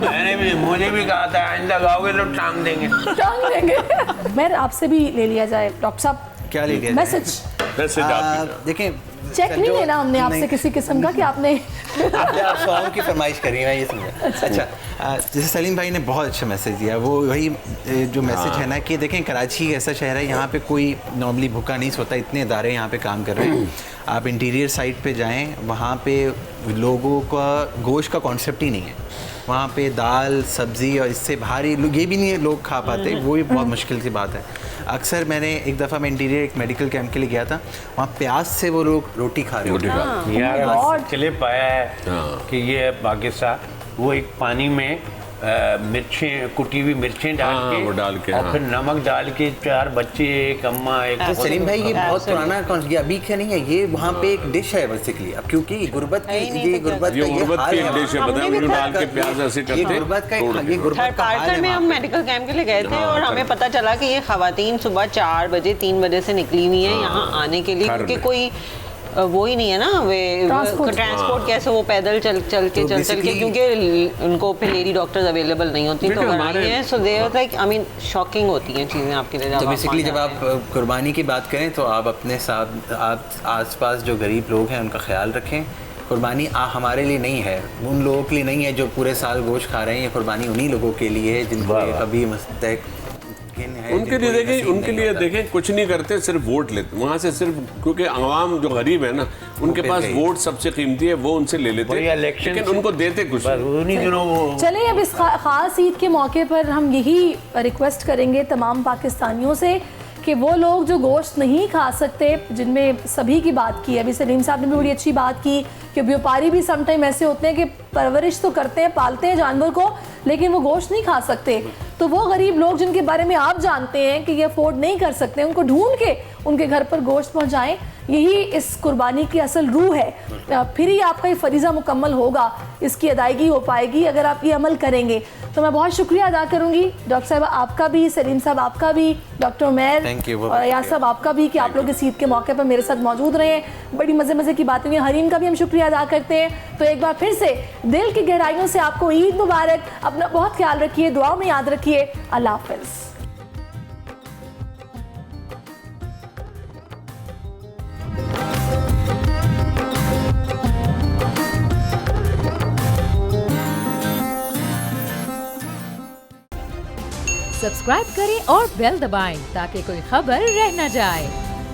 मुझे भी कहा था आइंदा गाओगे तो टांग देंगे। टांग देंगे। मैं आपसे भी ले लिया जाए डॉक्टर साहब, क्या ले लिया जाए? मैसेज मैसेज आप देखें, चेक नहीं जो- लेना हमने आपसे नहीं। किसी किस्म का कि आपने आपने आप सॉन्ग की फरमाइश करी है, मैं ये समझा। अच्छा, जैसे सलीम भाई ने बहुत अच्छा मैसेज दिया, वो वही जो मैसेज है ना कि देखें कराची ऐसा शहर है, यहाँ पे कोई नॉर्मली भूखा नहीं सोता, इतने इदारे यहाँ पे काम कर रहे हैं। आप इंटीरियर साइड पे जाएं, वहाँ पे लोगों का गोश्त का कॉन्सेप्ट ही नहीं है। वहाँ पे दाल सब्ज़ी और इससे भारी लोग ये भी नहीं है लोग खा पाते, वो भी बहुत मुश्किल की बात है। अक्सर मैंने एक दफ़ा मैं इंटीरियर एक मेडिकल कैंप के लिए गया था, वहाँ प्याज से वो लोग रोटी खा रहे होते हैं। यार God. क्लिप आया है कि ये है पाकिस्तान, वो एक पानी में मिर्चें, कुटी हुई मिर्चें डाल हाँ, के वो डाल के, और हाँ। फिर नमक डाल के 4 बच्चे, एक अम्मा, एक तो सलीम भाई ये बहुत Absolutely. पुराना ये अभी का नहीं है, ये वहाँ पे एक डिश है बेसिकली। अब क्योंकि गुर्बत है ही की नहीं ये तो क्या गुर्बत ये का गुर्बत हाल की है। एक डिश है, हमने बताओ भी यूं था- डाल के प्याज ऐसे ये करते गुर्बत का तोड़ ये के। गुर्बत थर्ड का हाल पार्कर है में वहाँ हम पे। मेडिकल कैंप के लिए गए थे हाँ, और हमें पता चला कि ये खवातीन सुबह 4 बजे 3 बजे से निकली हुई हैं यहाँ आने के लिए, घर क्योंकि में। कोई वो ही नहीं है ना वे ट्रांसपोर्ट कैसे वो पैदल चल के तो चल के, basically- क्योंकि उनको फिर लेडी डॉक्टर्स अवेलेबल नहीं होती, तो देखिए, अगर आई हमारे- हैं so they like I mean shocking होती हैं चीज़ें आपके लिए। तो बेसिकली जब आप कुर्बानी की बात करें तो आप अपने साथ आप आसपास जो गरीब लोग हैं उनका ख्याल रखें। कुर्बानी हमारे लिए नहीं है, उन लोगों के लिए नहीं है जो पूरे साल गोश्त खा रहे हैं। ये कुर्बानी उन्हीं लोगों के लिए है जिनको ये कभी मुस्तक उनके लिए देखें, उनके लिए देखें कुछ नहीं करते, सिर्फ वोट लेते वहाँ से, सिर्फ क्योंकि आवाम जो गरीब है ना उनके फिर पास गई। वोट सबसे कीमती है, वो उनसे ले लेते वही इलेक्शन लेकिन से- उनको देते कुछ बस नहीं। उन्हीं दिनों वो चले अब इस ख़ास ईद के मौके पर हम यही रिक्वेस्ट करेंगे तमाम पाकिस्तानियों से कि वो लोग जो गोश्त नहीं खा सकते, जिनमें सभी की बात की, अभी सलीम साहब ने भी बड़ी अच्छी बात की कि व्यापारी भी समटाइम ऐसे होते हैं कि परवरिश तो करते हैं, पालते हैं जानवर को, लेकिन वो गोश्त नहीं खा सकते। तो वो गरीब लोग जिनके बारे में आप जानते हैं कि ये अफोर्ड नहीं कर सकते, उनको ढूंढ के उनके घर पर गोश्त पहुंचाएं। यही इस कुर्बानी की असल रूह है। फिर ही आपका ये फरीज़ा मुकम्मल होगा, इसकी अदायगी हो पाएगी अगर आप ये अमल करेंगे। तो मैं बहुत शुक्रिया अदा करूंगी डॉक्टर साहब आपका भी, सलीम साहब आपका भी, डॉक्टर उमैर Thank you, और यार साहब आपका भी कि आप लोग इस ईद के मौके पर मेरे साथ मौजूद रहे। बड़ी मज़े मज़े की बातें हुई। हरीम का भी हम शुक्रिया अदा करते हैं। तो एक बार फिर से दिल की गहराइयों से आपको ईद मुबारक। अपना बहुत ख्याल रखिए, दुआओं में याद रखिए। अल्लाह हाफ़िज़। सब्सक्राइब करें और बेल दबाएं ताकि कोई खबर रह न जाए।